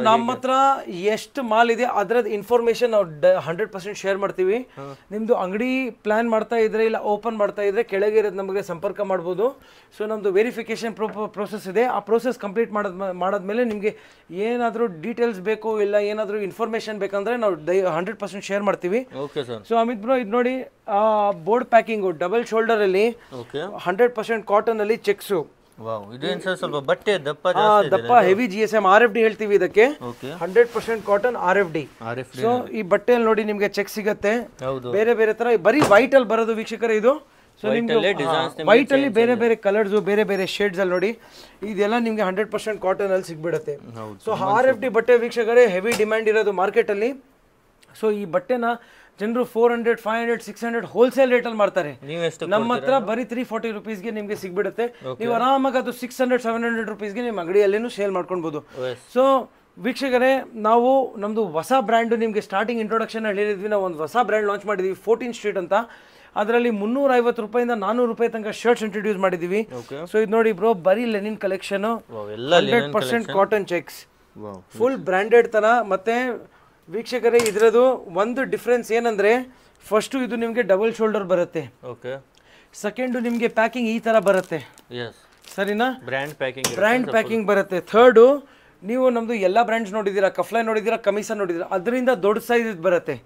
ನಮ್ಮ ಹತ್ರ ಎಷ್ಟು ಮಾಲ್ ಇದೆ ಅದರದ ಇನ್ಫಾರ್ಮೇಶನ್ ನಾವು 100% ಶೇರ್ ಮಾಡ್ತೀವಿ. ನಿಮ್ದು ಅಂಗಡಿ ಪ್ಲಾನ್ ಮಾಡ್ತಾ ಇದ್ರೆ ಇಲ್ಲ ಓಪನ್ ಮಾಡ್ತಾ ಇದ್ರೆ ಕೆಳಗೆ ಇರೋದು ನಮಗೆ ಸಂಪರ್ಕ ಮಾಡ್ಬೋದು. ಸೊ ನಮ್ದು ವೆರಿಫಿಕೇಶನ್ ಪ್ರೋಸೆಸ್ ಇದೆ. ಆ ಪ್ರೋಸೆಸ್ ಕಂಪ್ಲೀಟ್ ಮಾಡಾದ್ಮೇಲೆ ನಿಮಗೆ ಏನಾದರೂ ಡೀಟೇಲ್ಸ್ ಬೇಕು ಇಲ್ಲ ಏನಾದರೂ ಇನ್ಫಾರ್ಮೇಶನ್ ಬೇಕಂದ್ರೆ ನಾವು 100% ಶೇರ್ ಮಾಡ್ತೀವಿ.
Okay sir.
So Amit bro ಇದು ನೋಡಿ ಬೋರ್ಡ್ ಪ್ಯಾಕಿಂಗು ಡಬಲ್ ಶೋಲ್ಡರ್ ಅಲ್ಲಿ 100% ಕಾಟನ್ ಅಲ್ಲಿ ಚೆಕ್ಸ್.
ಸ್ವಲ್ಪ ಬಟ್ಟೆ ದಪ್ಪ
ಹೆವಿ GSM RFD ಹೇಳ್ತೀವಿ ಇದಕ್ಕೆ. 100% ಕಾಟನ್ RFD. ಸೊ ಈ ಬಟ್ಟೆಯಲ್ಲಿ ನೋಡಿ ನಿಮ್ಗೆ ಚೆಕ್ ಸಿಗತ್ತೆ ಬೇರೆ ಬೇರೆ ತರ. ಬರೀ ವೈಟ್ ಅಲ್ಲಿ ಬರೋದು ವೀಕ್ಷಕರೇ ಇದು. ಸೊ ನಿಮ್ಗೆ ವೈಟ್ ಅಲ್ಲಿ ಬೇರೆ ಬೇರೆ ಕಲರ್ಸ್ ಬೇರೆ ಬೇರೆ ಶೇಡ್ಸ್ ಅಲ್ಲಿ ನೋಡಿ ಇದೆಲ್ಲ ನಿಮ್ಗೆ 100% ಕಾಟನ್ ಅಲ್ಲಿ ಸಿಗ್ಬಿಡುತ್ತೆ. ಸೊ RFD ಬಟ್ಟೆ ವೀಕ್ಷಕರೇ ಹೆವಿ ಡಿಮ್ಯಾಂಡ್ ಇರೋದು ಮಾರ್ಕೆಟ್ ಅಲ್ಲಿ. ಸೊ ಈ ಬಟ್ಟೆನ ಜನರು 400, 500, 600 ಹೋಲ್ಸೇಲ್ ರೇಟ್ ಅಲ್ಲಿ ಮಾರ್ತಾರೆ. ನಮ್ಮ ಹತ್ರ ಬರೀ 340 ರುಪೀಸ್ಗೆ ನಿಮ್ಗೆ ಸಿಗ್ಬಿಡುತ್ತೆ. ನೀವು ಆರಾಮಾಗಿ ಅದು 600, 700 ರುಪೀಸ್ಗೆ ನಿಮ್ಮ ಅಂಗಡಿಯಲ್ಲೇನು ಸೇಲ್ ಮಾಡ್ಕೊಳ್ಬಹುದು. ಸೊ ವೀಕ್ಷಕರೇ ನಾವು ನಮ್ದು ಹೊಸ ಬ್ರ್ಯಾಂಡ್ ನಿಮ್ಗೆ ಸ್ಟಾರ್ಟಿಂಗ್ ಇಂಟ್ರೊಡಕ್ಷನ್ ಹೇಳಿದ್ವಿ. ನಾವು ಒಂದು ಹೊಸ ಬ್ರ್ಯಾಂಡ್ ಲಾಂಚ್ ಮಾಡಿದ್ವಿ 14th ಸ್ಟ್ರೀಟ್ ಅಂತ. ಅದರಲ್ಲಿ 350 ರೂಪಾಯಿಂದ 400 ರೂಪಾಯಿ ತನಕ ಶರ್ಟ್ಸ್ ಇಂಟ್ರೊಡ್ಯೂಸ್ ಮಾಡಿದೀವಿ. ಸೊ ಇದು ನೋಡಿ ಬ್ರೋ ಬರೀ Lenin collection, 100% cotton cheques, full branded ತರ. ಮತ್ತೆ ವೀಕ್ಷಕರೇ ಇದರದು ಒಂದು ಡಿಫ್ರೆನ್ಸ್ ಏನಂದ್ರೆ ಫಸ್ಟ್ ಇದು ನಿಮಗೆ ಡಬಲ್ ಶೋಲ್ಡರ್ ಬರುತ್ತೆ. ಸೆಕೆಂಡ್ ನಿಮಗೆ ಪ್ಯಾಕಿಂಗ್ ಈ ತರ ಬರುತ್ತೆ. ಸರಿನಾ? ಬ್ರ್ಯಾಂಡ್ ಪ್ಯಾಕಿಂಗ್ ಬರುತ್ತೆ. ಥರ್ಡ್ ನೀವು ನಮ್ದು ಎಲ್ಲಾ ಬ್ರ್ಯಾಂಡ್ಸ್ ನೋಡಿದೀರಾ, ಕಫ್ಲೈ ನೋಡಿದೀರಾ, ಕಮಿಸನ್ ನೋಡಿದೀರಾ, ಅದರಿಂದ ದೊಡ್ಡ ಸೈಜ್ ಬರುತ್ತೆ.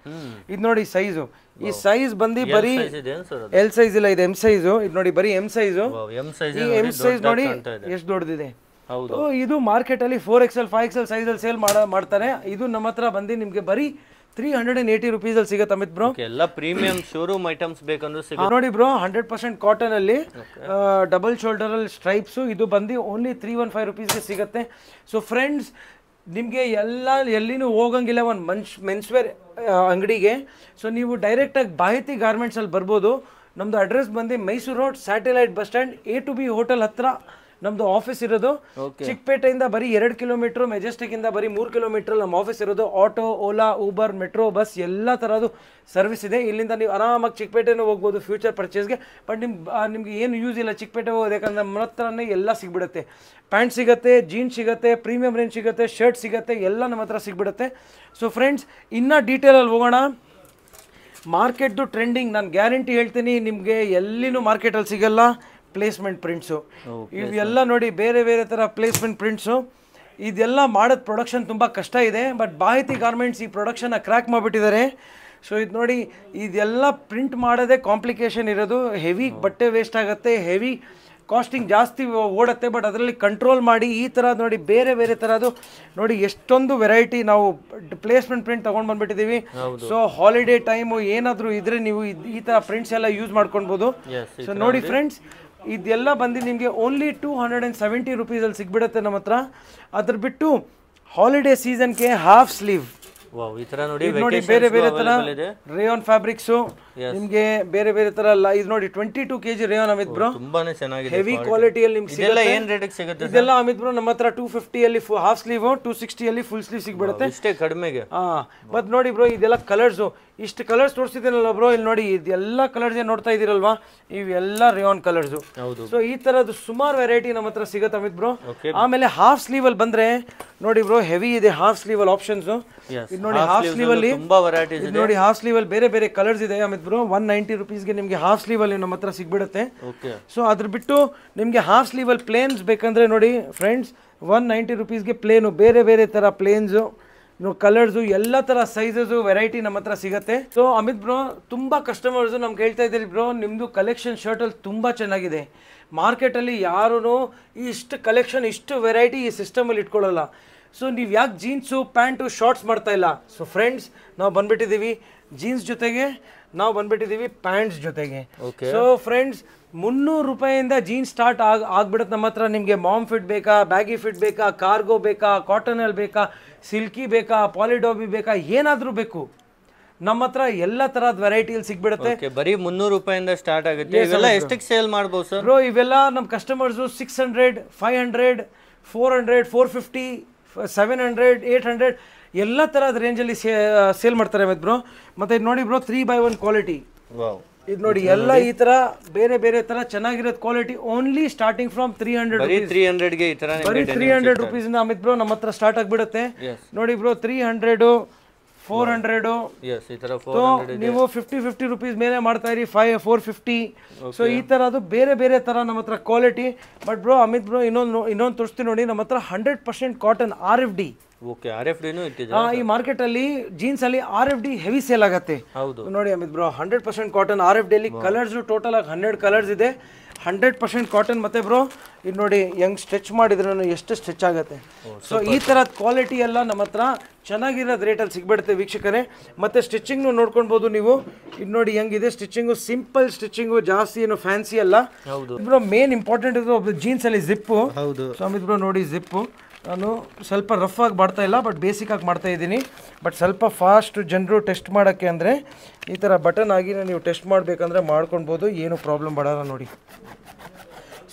ಇದು ನೋಡಿ ಸೈಜು, ಈ ಸೈಜ್ ಬಂದು ಬರೀ L ಸೈಜ್ ಇಲ್ಲ, ಇದು M ಸೈಜು. ಇದು ನೋಡಿ ಬರೀ M ಸೈಜು. ಈ M ಸೈಜ್ ನೋಡಿ ಎಷ್ಟು ದೊಡ್ಡದಿದೆ. ಇದು ಮಾರ್ಕೆಟ್ ಅಲ್ಲಿ 4XL 5XL ಸೈಜ್ ಅಲ್ಲಿ ಸೇಲ್ ಮಾಡ್ತಾರೆ. ಇದು ನಮ್ಮ ಹತ್ರ ಬಂದು ನಿಮ್ಗೆ ಬರೀ 380 ರುಪೀಸ್ ಅಲ್ಲಿ ಸಿಗುತ್ತೆ ಅಮಿತ್ ಬ್ರೋ.
ಎಲ್ಲ ಪ್ರೀಮಿಯಂ ಶೋರೂಮ್ ಐಟಮ್ಸ್ ಬೇಕಂದ್ರೆ ಸಿಗುತ್ತೆ
ನೋಡಿ ಬ್ರೋ. 100% ಕಾಟನ್ ಅಲ್ಲಿ ಡಬಲ್ ಶೋಲ್ಡರ್ ಅಲ್ಲಿ ಸ್ಟ್ರೈಪ್ಸ್. ಇದು ಬಂದು ಓನ್ಲಿ 315 ರುಪೀಸ್ಗೆ ಸಿಗುತ್ತೆ. ಸೊ ಫ್ರೆಂಡ್ಸ್ ನಿಮಗೆ ಎಲ್ಲಿನೂ ಹೋಗಂಗಿಲ್ಲ ಒಂದು ಮೆನ್ಸ್ವೇರ್ ಅಂಗಡಿಗೆ. ಸೊ ನೀವು ಡೈರೆಕ್ಟಾಗಿ ಬಾಹಿತಿ ಗಾರ್ಮೆಂಟ್ಸ್ ಅಲ್ಲಿ ಬರ್ಬೋದು. ನಮ್ದು ಅಡ್ರೆಸ್ ಬಂದು Mysuru road satellite bus stand A2B hotel ಹತ್ರ ನಮ್ದು ಆಫೀಸ್ ಇರೋದು. ಚಿಕ್ಕಪೇಟೆಯಿಂದ ಬರೀ 2 ಕಿಲೋಮೀಟರ್, ಮೆಜೆಸ್ಟಿಕ್ ಇಂದ ಬರೀ 3 ಕಿಲೋಮೀಟರ್ ನಮ್ಮ ಆಫೀಸ್ ಇರೋದು. Auto, Ola, Uber, metro, bus ಎಲ್ಲ ತರದ್ದು ಸರ್ವಿಸ್ ಇದೆ. ಇಲ್ಲಿಂದ ನೀವು ಆರಾಮಾಗಿ ಚಿಕ್ಕಪೇಟೆನೂ ಹೋಗ್ಬೋದು ಫ್ಯೂಚರ್ ಪರ್ಚೇಸ್ಗೆ. ಬಟ್ ನಿಮ್ಗೆ ಏನು ಯೂಸ್ ಇಲ್ಲ ಚಿಕ್ಕಪೇಟೆ ಹೋಗೋದು, ಯಾಕಂದ್ರೆ ನಮ್ಮ ಹತ್ರನೇ ಎಲ್ಲ ಸಿಗ್ಬಿಡುತ್ತೆ. ಪ್ಯಾಂಟ್ ಸಿಗುತ್ತೆ, ಜೀನ್ಸ್ ಸಿಗುತ್ತೆ, ಪ್ರೀಮಿಯಂ ರೇಂಜ್ ಸಿಗುತ್ತೆ, ಶರ್ಟ್ ಸಿಗುತ್ತೆ, ಎಲ್ಲ ನಮ್ಮ ಹತ್ರ ಸಿಗ್ಬಿಡುತ್ತೆ. ಸೊ ಫ್ರೆಂಡ್ಸ್ ಇನ್ನೂ ಡೀಟೇಲಲ್ಲಿ ಹೋಗೋಣ. ಮಾರ್ಕೆಟ್ದು ಟ್ರೆಂಡಿಂಗ್ ನಾನು ಗ್ಯಾರಂಟಿ ಹೇಳ್ತೀನಿ ನಿಮಗೆ ಎಲ್ಲಿನೂ ಮಾರ್ಕೆಟಲ್ಲಿ ಸಿಗಲ್ಲ. ಪ್ಲೇಸ್ಮೆಂಟ್ ಪ್ರಿಂಟ್ಸು ಇವೆಲ್ಲ ನೋಡಿ ಬೇರೆ ಬೇರೆ ಥರ ಪ್ಲೇಸ್ಮೆಂಟ್ ಪ್ರಿಂಟ್ಸು. ಇದೆಲ್ಲ ಮಾಡೋದು ಪ್ರೊಡಕ್ಷನ್ ತುಂಬ ಕಷ್ಟ ಇದೆ. ಬಟ್ ಬಾಹಿತಿ ಗಾರ್ಮೆಂಟ್ಸ್ ಈ ಪ್ರೊಡಕ್ಷನ್ನ ಕ್ರ್ಯಾಕ್ ಮಾಡಿಬಿಟ್ಟಿದ್ದಾರೆ. ಸೊ ಇದು ನೋಡಿ ಇದೆಲ್ಲ ಪ್ರಿಂಟ್ ಮಾಡೋದೇ ಕಾಂಪ್ಲಿಕೇಶನ್ ಇರೋದು. ಹೆವಿ ಬಟ್ಟೆ ವೇಸ್ಟ್ ಆಗುತ್ತೆ, ಹೆವಿ ಕಾಸ್ಟಿಂಗ್ ಜಾಸ್ತಿ ಓಡುತ್ತೆ. ಬಟ್ ಅದರಲ್ಲಿ ಕಂಟ್ರೋಲ್ ಮಾಡಿ ಈ ಥರ ನೋಡಿ ಬೇರೆ ಬೇರೆ ಥರದ್ದು ನೋಡಿ ಎಷ್ಟೊಂದು ವೆರೈಟಿ ನಾವು ಪ್ಲೇಸ್ಮೆಂಟ್ ಪ್ರಿಂಟ್ ತೊಗೊಂಡು ಬಂದ್ಬಿಟ್ಟಿದ್ದೀವಿ. ಸೊ ಹಾಲಿಡೇ ಟೈಮು ಏನಾದರೂ ಇದ್ರೆ ನೀವು ಈ ಥರ ಪ್ರಿಂಟ್ಸ್ ಎಲ್ಲ ಯೂಸ್ ಮಾಡ್ಕೊಳ್ಬೋದು. ಸೊ ನೋಡಿ ಫ್ರೆಂಡ್ಸ್ ಇದೆಲ್ಲ ಬಂದು ನಿಮಗೆ ಓನ್ಲಿ 270 ರುಪೀಸಲ್ಲಿ ಸಿಗ್ಬಿಡುತ್ತೆ ನಮ್ಮ ಹತ್ರ. ಅದ್ರ ಬಿಟ್ಟು ಹಾಲಿಡೇ ಸೀಸನ್ಗೆ ಹಾಫ್ ಸ್ಲೀವ್
ವಾವ್, ಈ ತರ ನೋಡಿ
ನೋಡಿ ಬೇರೆ ಬೇರೆ ತರ ರೇಯಾನ್ ಫ್ಯಾಬ್ರಿಕ್ಸ್ ನಿಮಗೆ ಬೇರೆ ಬೇರೆ ತರ ಇದು ನೋಡಿ 22 kg ರೇಯಾನ್ ಅಮಿತ್ ಬ್ರೋ,
ತುಂಬಾನೇ ಚೆನ್ನಾಗಿದೆ.
ಹೆವಿ ಕ್ವಾಲಿಟಿಯಲ್ಲಿ ನಿಮ್ಗೆ
ಇದೆಲ್ಲ ಏನ್ ರೇಟಿಗೆ ಸಿಗುತ್ತೆ?
ಇದೆಲ್ಲ ಅಮಿತ್ ಬ್ರೋ ನಮ್ಮ ಹತ್ರ 250 ಅಲ್ಲಿ ಹಾಫ್ ಸ್ಲೀವ್, 260 ಅಲ್ಲಿ ಫುಲ್ ಸ್ಲೀವ್ ಸಿಗ್ಬಿಡುತ್ತೆ.
ಇಷ್ಟೇ ಕಡಿಮೆಗೆ.
ಮತ್ ನೋಡಿ ಬ್ರೋ ಇದೆಲ್ಲ ಕಲರ್ಸ್, ಇಷ್ಟು ಕಲರ್ಸ್ ತೋರಿಸಿದ್ದೀನಲ್ಲ ಬ್ರೋ, ಇಲ್ಲಿ ನೋಡಿ ಇದೆಲ್ಲ ಕಲರ್ಸ್ ನೋಡ್ತಾ ಇದೀರಲ್ವಾ, ಇವೆಲ್ಲ ರೇಯಾನ್ ಕಲರ್ಸ್. ಸೊ ಈ ತರದ್ದು ಸುಮಾರು ವೆರೈಟಿ ನಮ್ಮ ಹತ್ರ ಸಿಗುತ್ತೆ ಅಮಿತ್ ಬ್ರೋ. ಆಮೇಲೆ ಹಾಫ್ ಸ್ಲೀವ್ ಅಲ್ಲಿ ಬಂದ್ರೆ ನೋಡಿ ಬ್ರೋ, ಹೆವಿ ಇದೆ ಹಾಫ್ ಸ್ಲೀವ್ ಅಲ್ಲಿ ಆಪ್ಷನ್ಸ್. ಇದು ನೋಡಿ ಹಾಫ್ ಸ್ಲೀವ್ ಅಲ್ಲಿ
ತುಂಬಾ ವೆರೈಟೀಸ್ ಇದೆ.
ನೋಡಿ ಹಾಫ್ ಸ್ಲೀವ್ ಅಲ್ಲಿ ಬೇರೆ ಬೇರೆ ಕಲರ್ಸ್ ಇದೆ ಅಮಿತ್ ಬ್ರೋ. 190 ರುಪೀಸ್ಗೆ ನಿಮಗೆ ಹಾಫ್ ಸ್ಲೀವ್ ಅಲ್ಲಿ ನಮ್ಮ ಹತ್ರ ಸಿಗ್ಬಿಡುತ್ತೆ. ಸೊ ಅದ್ರ ಬಿಟ್ಟು ನಿಮಗೆ ಹಾಫ್ ಸ್ಲೀವ್ ಅಲ್ಲಿ ಪ್ಲೇನ್ಸ್ ಬೇಕಂದ್ರೆ ನೋಡಿ ಫ್ರೆಂಡ್ಸ್, 190 ರುಪೀಸ್ಗೆ ಪ್ಲೇನು, ಬೇರೆ ಬೇರೆ ತರ ಪ್ಲೇನ್ಸು, ಕಲರ್ಸು, ಎಲ್ಲ ತರ ಸೈಜಸ್ ವೆರೈಟಿ ನಮ್ಮ ಹತ್ರ ಸಿಗುತ್ತೆ. ಸೊ ಅಮಿತ್ ಬ್ರೋ, ತುಂಬಾ ಕಸ್ಟಮರ್ಸ್ ನಮ್ಗೆ ಹೇಳ್ತಾ ಇದ್ದೀರಿ ಬ್ರೋ, ನಿಮ್ದು ಕಲೆಕ್ಷನ್ ಶರ್ಟ್ ಅಲ್ಲಿ ತುಂಬಾ ಚೆನ್ನಾಗಿದೆ, ಮಾರ್ಕೆಟಲ್ಲಿ ಯಾರೂ ಇಷ್ಟು ಕಲೆಕ್ಷನ್ ಇಷ್ಟು ವೆರೈಟಿ ಈ ಸಿಸ್ಟಮಲ್ಲಿ ಇಟ್ಕೊಳ್ಳಲ್ಲ. ಸೊ ನೀವು ಯಾಕೆ ಜೀನ್ಸು ಪ್ಯಾಂಟು ಶಾರ್ಟ್ಸ್ ಮಾಡ್ತಾ ಇಲ್ಲ? ಸೊ ಫ್ರೆಂಡ್ಸ್, ನಾವು ಬಂದ್ಬಿಟ್ಟಿದ್ದೀವಿ ಜೀನ್ಸ್ ಜೊತೆಗೆ, ನಾವು ಬಂದ್ಬಿಟ್ಟಿದ್ದೀವಿ ಪ್ಯಾಂಟ್ಸ್ ಜೊತೆಗೆ. ಸೊ ಫ್ರೆಂಡ್ಸ್, 300 ರೂಪಾಯಿಂದ ಜೀನ್ಸ್ ಸ್ಟಾರ್ಟ್ ಆಗ್ಬಿಡುತ್ತೆ ನಮ್ಮ ಹತ್ರ. ನಿಮಗೆ ಮಾಮ್ ಫಿಟ್ ಬೇಕಾ, ಬ್ಯಾಗಿ ಫಿಟ್ ಬೇಕಾ, ಕಾರ್ಗೋ ಬೇಕಾ, ಕಾಟನಲ್ಲಿ ಬೇಕಾ, ಸಿಲ್ಕಿ ಬೇಕಾ, ಪಾಲಿಡಾಬಿ ಬೇಕಾ, ಏನಾದರೂ ಬೇಕು ನಮ್ಮ ಹತ್ರ ಎಲ್ಲ ತರಹದ ವೆರೈಟಿಯಲ್ಲಿ ಸಿಗ್ಬಿಡುತ್ತೆ.
ಬರೀ 300 ರೂಪಾಯಿಂದ ಸ್ಟಾರ್ಟ್ ಆಗುತ್ತೆ. ಇವೆಲ್ಲ ಎಷ್ಟಕ್ಕೆ ಸೇಲ್ ಮಾಡ್ಬೋದು ಸರ್?
ಬ್ರೋ ಇವೆಲ್ಲ ನಮ್ಮ ಕಸ್ಟಮರ್ಸು 600, 500, 400, 450, 700, 800 ಎಲ್ಲ ತರಹದ ರೇಂಜಲ್ಲಿ ಸೇಲ್ ಮಾಡ್ತಾರೆ ಬ್ರೋ. ಮತ್ತೆ ಇದು ನೋಡಿ ಬ್ರೋ, 3x1 ಕ್ವಾಲಿಟಿ. ಇದು ನೋಡಿ ಎಲ್ಲ ಈ ತರ ಬೇರೆ ಬೇರೆ ತರ ಚೆನ್ನಾಗಿರೋದು ಕ್ವಾಲಿಟಿ. ಓನ್ಲಿ ಸ್ಟಾರ್ಟಿಂಗ್ ಫ್ರಮ್ 300 ಬರೀ 300 ರುಪೀಸ್ ಇಂದ ಅಮಿತ್ ಬ್ರೋ ನಮ್ಮ ಹತ್ರ ಸ್ಟಾರ್ಟ್ ಆಗ್ಬಿಡುತ್ತೆ. ನೋಡಿ ಬ್ರೋ, 300, 400, ನೀವು 50 ರುಪೀಸ್ ಮೇಲೆ ಮಾಡ್ತಾ ಇರಿ, 450. ಸೊ ಈ ತರ ಅದು ಬೇರೆ ಬೇರೆ ತರ ನಮ್ಮ ಹತ್ರ quality. But bro Amit bro, ಇನ್ನೊಂದು ತೋರಿಸ್ತೀನಿ ನೋಡಿ, ನಮ್ಮ ಹತ್ರ 100% ಕಾಟನ್ RFD. ಈ ಮಾರ್ಕೆಟ್ ಅಲ್ಲಿ ಜೀನ್ಸ್ ಅಲ್ಲಿ RFD ಹೆವಿ ಸೇಲ್ ಆಗತ್ತೆ. ನೋಡಿ ಅಮಿತ್ ಬ್ರೋ, 100% ಕಾಟನ್ RFD ಅಲ್ಲಿ ಕಲರ್ಸ್ ಟೋಟಲ್ ಆಗಿ 12 ಕಲರ್ಸ್ ಇದೆ, 100% ಕಾಟನ್. ಮತ್ತೆ ಬ್ರೋ ಇದು ನೋಡಿ ಹೆಂಗ್ ಸ್ಟ್ರೆಚ್ ಮಾಡಿದ್ರೆ ಎಷ್ಟು ಸ್ಟ್ರೆಚ್ ಆಗುತ್ತೆ. ಸೊ ಈ ತರದ ಕ್ವಾಲಿಟಿ ಎಲ್ಲ ನಮ್ಮ ಹತ್ರ ಚೆನ್ನಾಗಿರೋದು ರೇಟಲ್ಲಿ ಸಿಗ್ಬಿಡುತ್ತೆ ವೀಕ್ಷಕರೇ. ಮತ್ತೆ ಸ್ಟಿಚಿಂಗ್ನು ನೋಡ್ಕೊಳ್ಬೋದು ನೀವು. ಇದು ನೋಡಿ ಹೆಂಗಿದೆ ಸ್ಟಿಚಿಂಗು, ಸಿಂಪಲ್ ಸ್ಟಿಚಿಂಗು, ಜಾಸ್ತಿ ಏನು ಫ್ಯಾನ್ಸಿ ಅಲ್ಲ ಬ್ರೋ. ಮೇನ್ ಇಂಪಾರ್ಟೆಂಟ್ ಇದು ಜೀನ್ಸ್ ಅಲ್ಲಿ ಜಿಪ್ಪು. ಸೊ ಅಮಿತ್ ಬ್ರೋ ನೋಡಿ ಜಿಪ್ಪು, ನಾನು ಸ್ವಲ್ಪ ರಫ್ ಆಗಿ ಮಾಡ್ತಾ ಇಲ್ಲ, ಬಟ್ ಬೇಸಿಕ್ ಆಗಿ ಮಾಡ್ತಾ ಇದ್ದೀನಿ. ಬಟ್ ಸ್ವಲ್ಪ ಫಾಸ್ಟ್ ಜನರು ಟೆಸ್ಟ್ ಮಾಡೋಕ್ಕೆ ಅಂದರೆ ಈ ಥರ ಬಟನ್ ಆಗಿ ನೀವು ಟೆಸ್ಟ್ ಮಾಡಬೇಕಂದ್ರೆ ಮಾಡ್ಕೊಳ್ಬೋದು, ಏನು ಪ್ರಾಬ್ಲಮ್ ಬರೋಲ್ಲ ನೋಡಿ.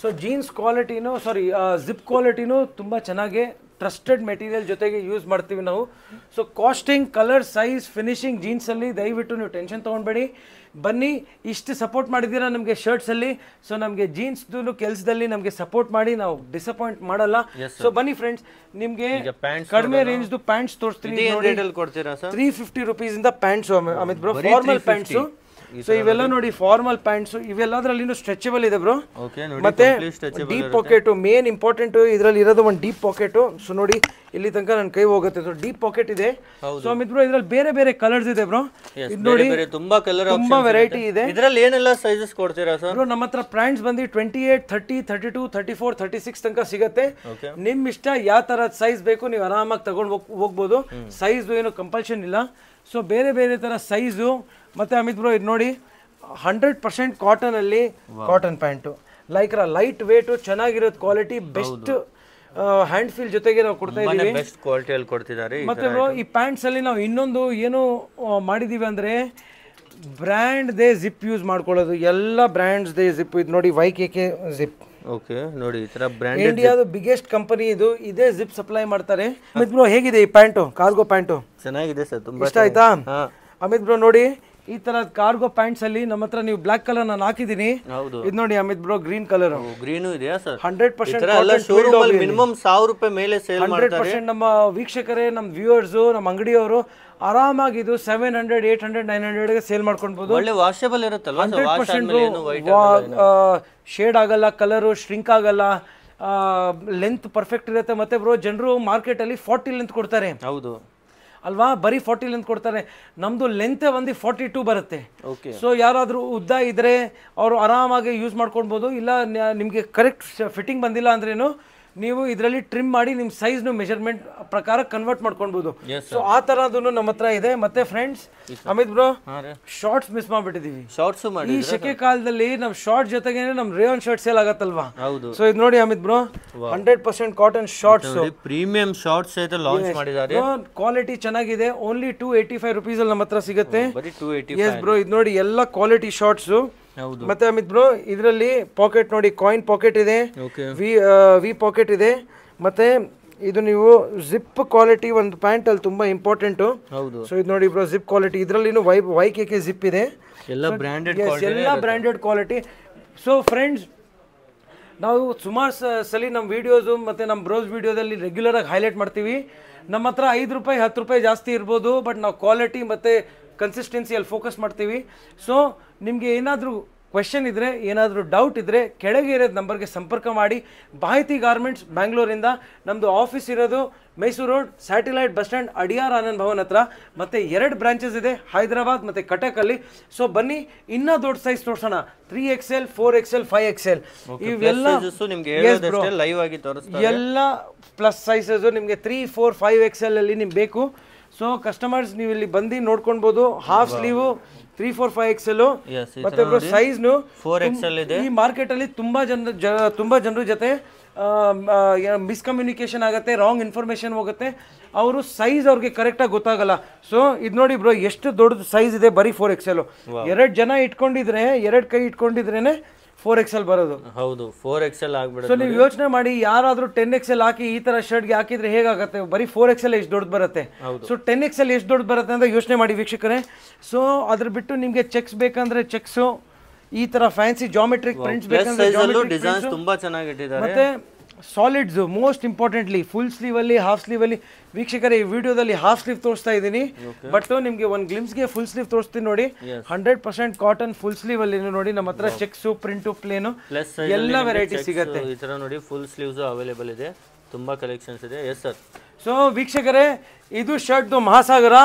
ಸೊ ಜೀನ್ಸ್ ಕ್ವಾಲಿಟಿನೂ ಜಿಪ್ ಕ್ವಾಲಿಟಿನೂ ತುಂಬ ಚೆನ್ನಾಗಿ ಟ್ರಸ್ಟೆಡ್ ಮೆಟೀರಿಯಲ್ ಜೊತೆಗೆ ಯೂಸ್ ಮಾಡ್ತೀವಿ ನಾವು. So costing, colour, size, finishing ಜೀನ್ಸಲ್ಲಿ ದಯವಿಟ್ಟು ನೀವು ಟೆನ್ಷನ್ ತೊಗೊಂಡ್ಬೇಡಿ. ಬನ್ನಿ, ಇಷ್ಟು ಸಪೋರ್ಟ್ ಮಾಡಿದ್ದೀರಾ ನಮಗೆ ಶರ್ಟ್ಸಲ್ಲಿ. ಸೊ ನಮಗೆ ಜೀನ್ಸ್ದು ಕೆಲಸದಲ್ಲಿ ನಮಗೆ ಸಪೋರ್ಟ್ ಮಾಡಿ, ನಾವು ಡಿಸಪಾಯಿಂಟ್ ಮಾಡಲ್ಲ. ಸೊ ಬನ್ನಿ ಫ್ರೆಂಡ್ಸ್, ನಿಮಗೆ ಕಡಿಮೆ ರೇಂಜ್ದು ಪ್ಯಾಂಟ್ಸ್ ತೋರಿಸ್ತೀನಿ. 350 ರುಪೀಸಿಂದ pants Amit bro, formal pants. So ಇವೆಲ್ಲ ನೋಡಿ ಫಾರ್ಮಲ್ ಪ್ಯಾಂಟ್ಸ್, ಇವೆಲ್ಲದ್ರಲ್ಲಿ ಸ್ಟ್ರೆಚಬಲ್ ಇದೆ ಬ್ರೋ. ಮತ್ತೆ ಡೀಪ್ ಪಾಕೆಟ್, ಮೇನ್ ಇಂಪಾರ್ಟೆಂಟ್ ಇದರಲ್ಲಿ ಇರೋದು ಒಂದು ಡೀಪ್ ಪಾಕೆಟ್. ಸೊ ನೋಡಿ ಇಲ್ಲಿ ತನಕ ನನ್ನ ಕೈ ಹೋಗುತ್ತೆ. ಸೊ ಡೀಪ್ ಪಾಕೆಟ್ ಇದೆ. ಸೊ ಅಮಿತ್ ಬ್ರೋ ಇದ್ರಲ್ಲಿ ಬೇರೆ ಬೇರೆ ಕಲರ್ಸ್ ಇದೆ ಬ್ರೋ. ಇದು ನೋಡಿ ತುಂಬಾ ವೆರೈಟಿ ಇದೆ.
ಇದರಲ್ಲಿ ಏನೆಲ್ಲ ಸೈಜಸ್ ಕೊಡ್ತೀರಾ ಸರ್?
ಬ್ರೋ ನಮ್ಮ ಹತ್ರ ಪ್ಯಾಂಟ್ಸ್ ಬಂದು 28, 30, 32, 34, 36 ತನಕ ಸಿಗುತ್ತೆ. ನಿಮ್ ಇಷ್ಟ ಯಾವ ತರ ಸೈಜ್ ಬೇಕು ನೀವು ಆರಾಮಾಗಿ ತಗೊಂಡು ಹೋಗ್ಬೋದು. ಸೈಜ್ ಏನು ಕಂಪಲ್ಷನ್ ಇಲ್ಲ. ಸೊ ಬೇರೆ ಬೇರೆ ತರ ಸೈಜು. ಮತ್ತೆ ಅಮಿತ್ ಬ್ರೋ ಇದು ನೋಡಿ 100% ಕಾಟನ್ ಅಲ್ಲಿ cotton pant, Lycra light weight, ಚೆನ್ನಾಗಿರೋದು ಕ್ವಾಲಿಟಿ, ಬೆಸ್ಟ್ ಹ್ಯಾಂಡ್ ಫೀಲ್ ಜೊತೆಗೆ ನಾವು ಕೊಡ್ತಾ ಇದೀವಿ.
ಬೆಸ್ಟ್ ಕ್ವಾಲಿಟಿಯಲ್ಲಿ ಕೊಡ್ತಿದ್ದಾರೆ.
ಮತ್ತೆ ಬ್ರೋ ಈ ಪ್ಯಾಂಟ್ಸ್ ಅಲ್ಲಿ ನಾವು ಇನ್ನೊಂದು ಏನು ಮಾಡಿದೀವಿ ಅಂದ್ರೆ ಬ್ರ್ಯಾಂಡ್ ದೇ ಜಿಪ್ ಯೂಸ್ ಮಾಡ್ಕೊಳ್ಳೋದು, ಎಲ್ಲ ಬ್ರ್ಯಾಂಡ್ಸ್ ದೇ ಜಿಪ್. ಇದು ನೋಡಿ YKK ಜಿಪ್.
ಓಕೆ ನೋಡಿ, ಈ ತರ ಬ್ರ್ಯಾಂಡೆಡ್
ಇಂಡಿಯಾದ ಬಿಗ್ಗೆಸ್ಟ್ ಕಂಪನಿ ಇದು, ಇದೇ ಜಿಪ್ ಸಪ್ಲೈ ಮಾಡ್ತಾರೆ. ಅಮಿತ್ ಬ್ರೋ ಹೇಗಿದೆ ಈ ಪ್ಯಾಂಟು, ಕಾರ್ಗೋ ಪ್ಯಾಂಟು?
ಚೆನ್ನಾಗಿದೆ ಸರ್, ತುಂಬಾ
ಇಷ್ಟ ಆಯ್ತಾ ಅಮಿತ್ ಬ್ರೋ? ನೋಡಿ ಈ ತರ ಕಾರ್ಗೋ ಪ್ಯಾಂಟ್ಸ್ ಅಲ್ಲಿ ನಮ್ಮ ಹತ್ರ ನೀವು ಬ್ಲಾಕ್ ಕಲರ್ ನಾನು ಹಾಕಿದೀನಿ. ಇದು ನೋಡಿ Amit bro, green colour.
Green ಇದೆಯಾ ಸರ್?
100%
ಮಿನಿಮಮ್ 1000 ರೂಪಾಯಿ ಮೇಲೆ ಸೇಲ್ ಮಾಡ್ತಾರೆ.
100% ನಮ್ಮ ವೀಕ್ಷಕರೇ, ನಮ್ಮ ವ್ಯೂವರ್ಸ್, ನಮ್ಮ ಅಂಗಡಿಯವರು ಆರಾಮಾಗಿ ಇದು 700, 800, 900 ಸೇಲ್ ಮಾಡ್ಕೊಳ್ಬಹುದು.
ಒಳ್ಳೆ ವಾಷಬಲ್ ಇರುತ್ತಲ್ಲ,
100% ಶೇಡ್ ಆಗಲ್ಲ, ಕಲರು ಶ್ರಿಂಕ್ ಆಗಲ್ಲ, ಲೆಂತ್ ಪರ್ಫೆಕ್ಟ್ ಇರುತ್ತೆ. ಮತ್ತೆ ಬ್ರೋ ಜನರು ಮಾರ್ಕೆಟ್ ಅಲ್ಲಿ 40 ಲೆಂತ್ ಕೊಡ್ತಾರೆ.
ಹೌದು
ಅಲ್ವಾ, ಬರೀ 40 ಲೆಂತ್ ಕೊಡ್ತಾರೆ. ನಮ್ದು ಲೆಂತ್ ಒಂದು 42 ಬರುತ್ತೆ. ಸೊ ಯಾರಾದ್ರೂ ಉದ್ದ ಇದ್ರೆ ಅವರು ಆರಾಮಾಗಿ ಯೂಸ್ ಮಾಡ್ಕೊಳ್ಬಹುದು. ಇಲ್ಲ ನಿಮ್ಗೆ ಕರೆಕ್ಟ್ ಫಿಟ್ಟಿಂಗ್ ಬಂದಿಲ್ಲ ಅಂದ್ರೇನು ನೀವು ಇದರಲ್ಲಿ ಟ್ರಿಮ್ ಮಾಡಿ ನಿಮ್ಮ ಸೈಜ್ನು ಮೆಜರ್ಮೆಂಟ್ ಪ್ರಕಾರ ಕನ್ವರ್ಟ್ ಮಾಡ್ಕೊಳ್ಬೋದು. ಸೊ ಆ ಥರದೂ ನಮ್ಮ ಹತ್ರ ಇದೆ. ಮತ್ತೆ friends Amit bro shorts miss ಮಾಡ್ಬಿಟ್ಟಿದೀವಿ.
ಶಾರ್ಟ್ಸ್ ಮಾಡಿ
ಈ ಸೆಕೆ ಕಾಲದಲ್ಲಿ ನಮ್ ಶಾರ್ಟ್ ಜೊತೆಗೆ ನಮ್ ರೇಯನ್ ಶರ್ಟ್ ಸೇಲ್ ಆಗತ್ತಲ್ವಾ. ಸೊ ಇದು ನೋಡಿ Amit bro 100% cotton shorts,
premium shorts ಐತೆ ಲಾಂಚ್ ಮಾಡಿದ್ದಾರೆ.
ಕ್ವಾಲಿಟಿ ಚೆನ್ನಾಗಿದೆ. ಓನ್ಲಿ 285 rupees ಅಲ್ಲಿ ನಮ್ಮ ಹತ್ರ ಸಿಗುತ್ತೆ. ಎಸ್ ಬ್ರೋ ಇದು ನೋಡಿ ಎಲ್ಲ ಕ್ವಾಲಿಟಿ ಶಾರ್ಟ್ಸ್. ಮತ್ತೆ ಅಮಿತ್ ಬ್ರೋ ಇದರಲ್ಲಿ ಪಾಕೆಟ್ ನೋಡಿ, ಕಾಯಿನ್ ಪಾಕೆಟ್ ಇದೆ, ವಿ ಪಾಕೆಟ್ ಇದೆ. ಮತ್ತೆ ಇದು ನೀವು ಜಿಪ್ ಕ್ವಾಲಿಟಿ ಒಂದು ಪ್ಯಾಂಟ್ ಅಲ್ಲಿ ತುಂಬಾ ಇಂಪಾರ್ಟೆಂಟ್. ಸೊ ಇದು ನೋಡಿ ಬ್ರೋ ಜಿಪ್ ಕ್ವಾಲಿಟಿ, ಇದರಲ್ಲಿ YKK ಜಿಪ್ ಇದೆ, ಎಲ್ಲ ಬ್ರಾಂಡೆಡ್ ಕ್ವಾಲಿಟಿ. ಸೊ ಫ್ರೆಂಡ್ಸ್ ನಾವು ಸುಮಾರು ಸಲ ನಮ್ಮ ವಿಡಿಯೋಸು ಮತ್ತು ನಮ್ಮ ಬ್ರೋಸ್ ವಿಡಿಯೋದಲ್ಲಿ ರೆಗ್ಯುಲರಾಗಿ ಹೈಲೈಟ್ ಮಾಡ್ತೀವಿ. ನಮ್ಮ ಹತ್ರ 5 ರೂಪಾಯಿ 10 ರೂಪಾಯಿ ಜಾಸ್ತಿ ಇರ್ಬೋದು, ಬಟ್ ನಾವು ಕ್ವಾಲಿಟಿ ಮತ್ತು ಕನ್ಸಿಸ್ಟೆನ್ಸಿಯಲ್ಲಿ ಫೋಕಸ್ ಮಾಡ್ತೀವಿ. ಸೊ ನಿಮಗೆ ಏನಾದರೂ ಕ್ವೆಶನ್ ಇದ್ದರೆ, ಏನಾದರೂ ಡೌಟ್ ಇದ್ದರೆ ಕೆಳಗೆ ಇರೋದು ನಂಬರ್ಗೆ ಸಂಪರ್ಕ ಮಾಡಿ. ಭಾರತಿ ಗಾರ್ಮೆಂಟ್ಸ್ ಬ್ಯಾಂಗ್ಳೂರಿಂದ, ನಮ್ಮದು ಆಫೀಸ್ ಇರೋದು Mysore road satellite bus stand Adyar Anand Bhavan ಹತ್ರ. ಮತ್ತು 2 ಬ್ರಾಂಚಸ್ ಇದೆ, ಹೈದರಾಬಾದ್ ಮತ್ತು ಕಟಕಲ್ಲಿ. ಸೊ ಬನ್ನಿ ಇನ್ನೂ ದೊಡ್ಡ ಸೈಜ್ ತೋರಿಸೋಣ, 3XL 4XL 5XL ಇವೆಲ್ಲ ಎಲ್ಲ ಪ್ಲಸ್ ಸೈಜಸ್ ನಿಮಗೆ 3, 4, 5XL ಅಲ್ಲಿ ನಿಮ್ಗೆ ಬೇಕು. ಸೊ ಕಸ್ಟಮರ್ಸ್ ನೀವು ಇಲ್ಲಿ ಬಂದು ನೋಡ್ಕೊಳ್ಬೋದು. Half sleeve 3, 4, 5XL. ಮತ್ತೆ ಸೈಜ್ನು
4XL ಇದೆ.
ಈ ಮಾರ್ಕೆಟ್ ಅಲ್ಲಿ ತುಂಬಾ ಜನರ ಜೊತೆ ಮಿಸ್ಕಮ್ಯುನಿಕೇಶನ್ ಆಗುತ್ತೆ, ರಾಂಗ್ ಇನ್ಫಾರ್ಮೇಶನ್ ಹೋಗುತ್ತೆ, ಅವರು ಸೈಜ್ ಅವ್ರಿಗೆ ಕರೆಕ್ಟಾಗಿ ಗೊತ್ತಾಗಲ್ಲ. ಸೊ ಇದು ನೋಡಿ ಬ್ರೋ ಎಷ್ಟು ದೊಡ್ಡದು ಸೈಜ್ ಇದೆ, ಬರೀ 4XL. 2 ಜನ ಇಟ್ಕೊಂಡಿದ್ರೆ, 2 ಕೈ ಇಟ್ಕೊಂಡಿದ್ರೇನೆ 4XL ಬರೋದು.
ಹೌದು 4XL ಆಗ್ಬಿಡುತ್ತೆ.
ಸೊ ನೀವು ಯೋಚನೆ ಮಾಡಿ, ಯಾರಾದ್ರೂ 10XL ಹಾಕಿ ಈ ತರ ಶರ್ಟ್ಗೆ ಹಾಕಿದ್ರೆ ಹೇಗಾಗುತ್ತೆ? ಬರೀ 4XL ಎಷ್ಟು ದೊಡ್ಡ ಬರುತ್ತೆ. ಸೊ 10XL ಎಷ್ಟು ದೊಡ್ಡ ಬರುತ್ತೆ ಅಂತ ಯೋಚನೆ ಮಾಡಿ ವೀಕ್ಷಕರೇ. ಸೊ ಅದ್ರ ಬಿಟ್ಟು ನಿಮ್ಗೆ ಚೆಕ್ಸ್ ಬೇಕಂದ್ರೆ ಚೆಕ್ಸ್, ಈ ತರ ಫ್ಯಾನ್ಸಿ ಜಾಮೆಟ್ರಿಕ್ ಪ್ರಿಂಟ್ಸ್ ಬೇಕಂದ್ರೆ
ಡಿಸೈನ್ಸ್ ತುಂಬಾ ಚೆನ್ನಾಗಿ ಇಟ್ಟಿದ್ದಾರೆ.
ಮತ್ತೆ solids most importantly full sleeve ಅಲ್ಲಿ, ಹಾಫ್ ಸ್ಲೀವ್ ಅಲ್ಲಿ. ವೀಕ್ಷಕರೇ ಈ ವಿಡಿಯೋದಲ್ಲಿ ಹಾಫ್ ಸ್ಲೀವ್ ತೋರಿಸ್ತಾ ಇದ್ದೀನಿ, ಬಟ್ ನಿಮ್ಗೆ ಒಂದು ಗ್ಲಿಮ್ಸ್ಗೆ ಫುಲ್ ಸ್ಲೀವ್ ತೋರಿಸ್ತೀನಿ ನೋಡಿ. 100% ಕಾಟನ್ ಫುಲ್ ಸ್ಲೀವ್ ಅಲ್ಲಿ ನೋಡಿ. ನಮ್ಮ ಹತ್ರ ಚೆಕ್ಸ್, ಪ್ರಿಂಟು, ಪ್ಲೇನು ಎಲ್ಲ ವೆರೈಟಿ ಸಿಗುತ್ತೆ.
ಈ ತರ ನೋಡಿ ಫುಲ್ ಸ್ಲೀವ್ಸ್ ಅವೈಲೇಬಲ್ ಇದೆ, ತುಂಬಾ ಕಲೆಕ್ಷನ್ಸ್ ಇದೆ. Yes sir.
ಸೊ ವೀಕ್ಷಕರೇ ಇದು ಶರ್ಟ್ದು ಮಹಾಸಾಗರ.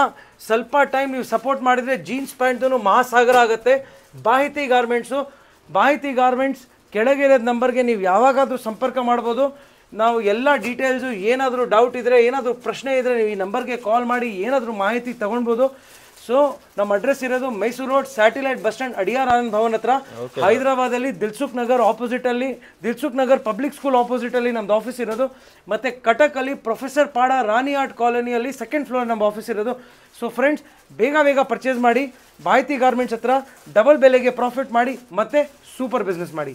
ಸ್ವಲ್ಪ ಟೈಮ್ ನೀವು ಸಪೋರ್ಟ್ ಮಾಡಿದ್ರೆ ಜೀನ್ಸ್ ಪ್ಯಾಂಟ್ದು ಮಹಾಸಾಗರ ಆಗುತ್ತೆ. ಭಾರತಿ ಗಾರ್ಮೆಂಟ್ಸ್ ಕೆಳಗಿರೋದು ನಂಬರ್ಗೆ ನೀವು ಯಾವಾಗಾದರೂ ಸಂಪರ್ಕ ಮಾಡ್ಬೋದು. ನಾವು ಎಲ್ಲ ಡೀಟೇಲ್ಸು, ಏನಾದರೂ ಡೌಟ್ ಇದ್ದರೆ, ಏನಾದರೂ ಪ್ರಶ್ನೆ ಇದ್ದರೆ ನೀವು ಈ ನಂಬರ್ಗೆ ಕಾಲ್ ಮಾಡಿ ಏನಾದರೂ ಮಾಹಿತಿ ತೊಗೊಳ್ಬೋದು. ಸೊ ನಮ್ಮ ಅಡ್ರೆಸ್ ಇರೋದು Mysore road satellite bus stand Adyar Anand Bhavan ಹತ್ರ. ಹೈದರಾಬಾದಲ್ಲಿ ದಿಲ್ಸುಖ್ ನಗರ್ ಆಪೋಸಿಟಲ್ಲಿ, ದಿಲ್ಸುಖ್ ನಗರ್ ಪಬ್ಲಿಕ್ ಸ್ಕೂಲ್ ಆಪೋಸಿಟಲ್ಲಿ ನಮ್ಮದು ಆಫೀಸ್ ಇರೋದು. ಮತ್ತು ಕಟಕಲ್ಲಿ ಪ್ರೊಫೆಸರ್ ಪಾಡ ರಾಣಿ ಆರ್ಟ್ ಕಾಲೋನಿಯಲ್ಲಿ 2nd ಫ್ಲೋರ್ ನಮ್ಮ ಆಫೀಸ್ ಇರೋದು. ಸೊ ಫ್ರೆಂಡ್ಸ್ ಬೇಗ ಪರ್ಚೇಸ್ ಮಾಡಿ. ಭಾರತಿ ಗಾರ್ಮೆಂಟ್ಸ್ ಹತ್ರ ಡಬಲ್ ಬೆಲೆಗೆ ಪ್ರಾಫಿಟ್ ಮಾಡಿ, ಮತ್ತು ಸೂಪರ್ ಬಿಸ್ನೆಸ್ ಮಾಡಿ.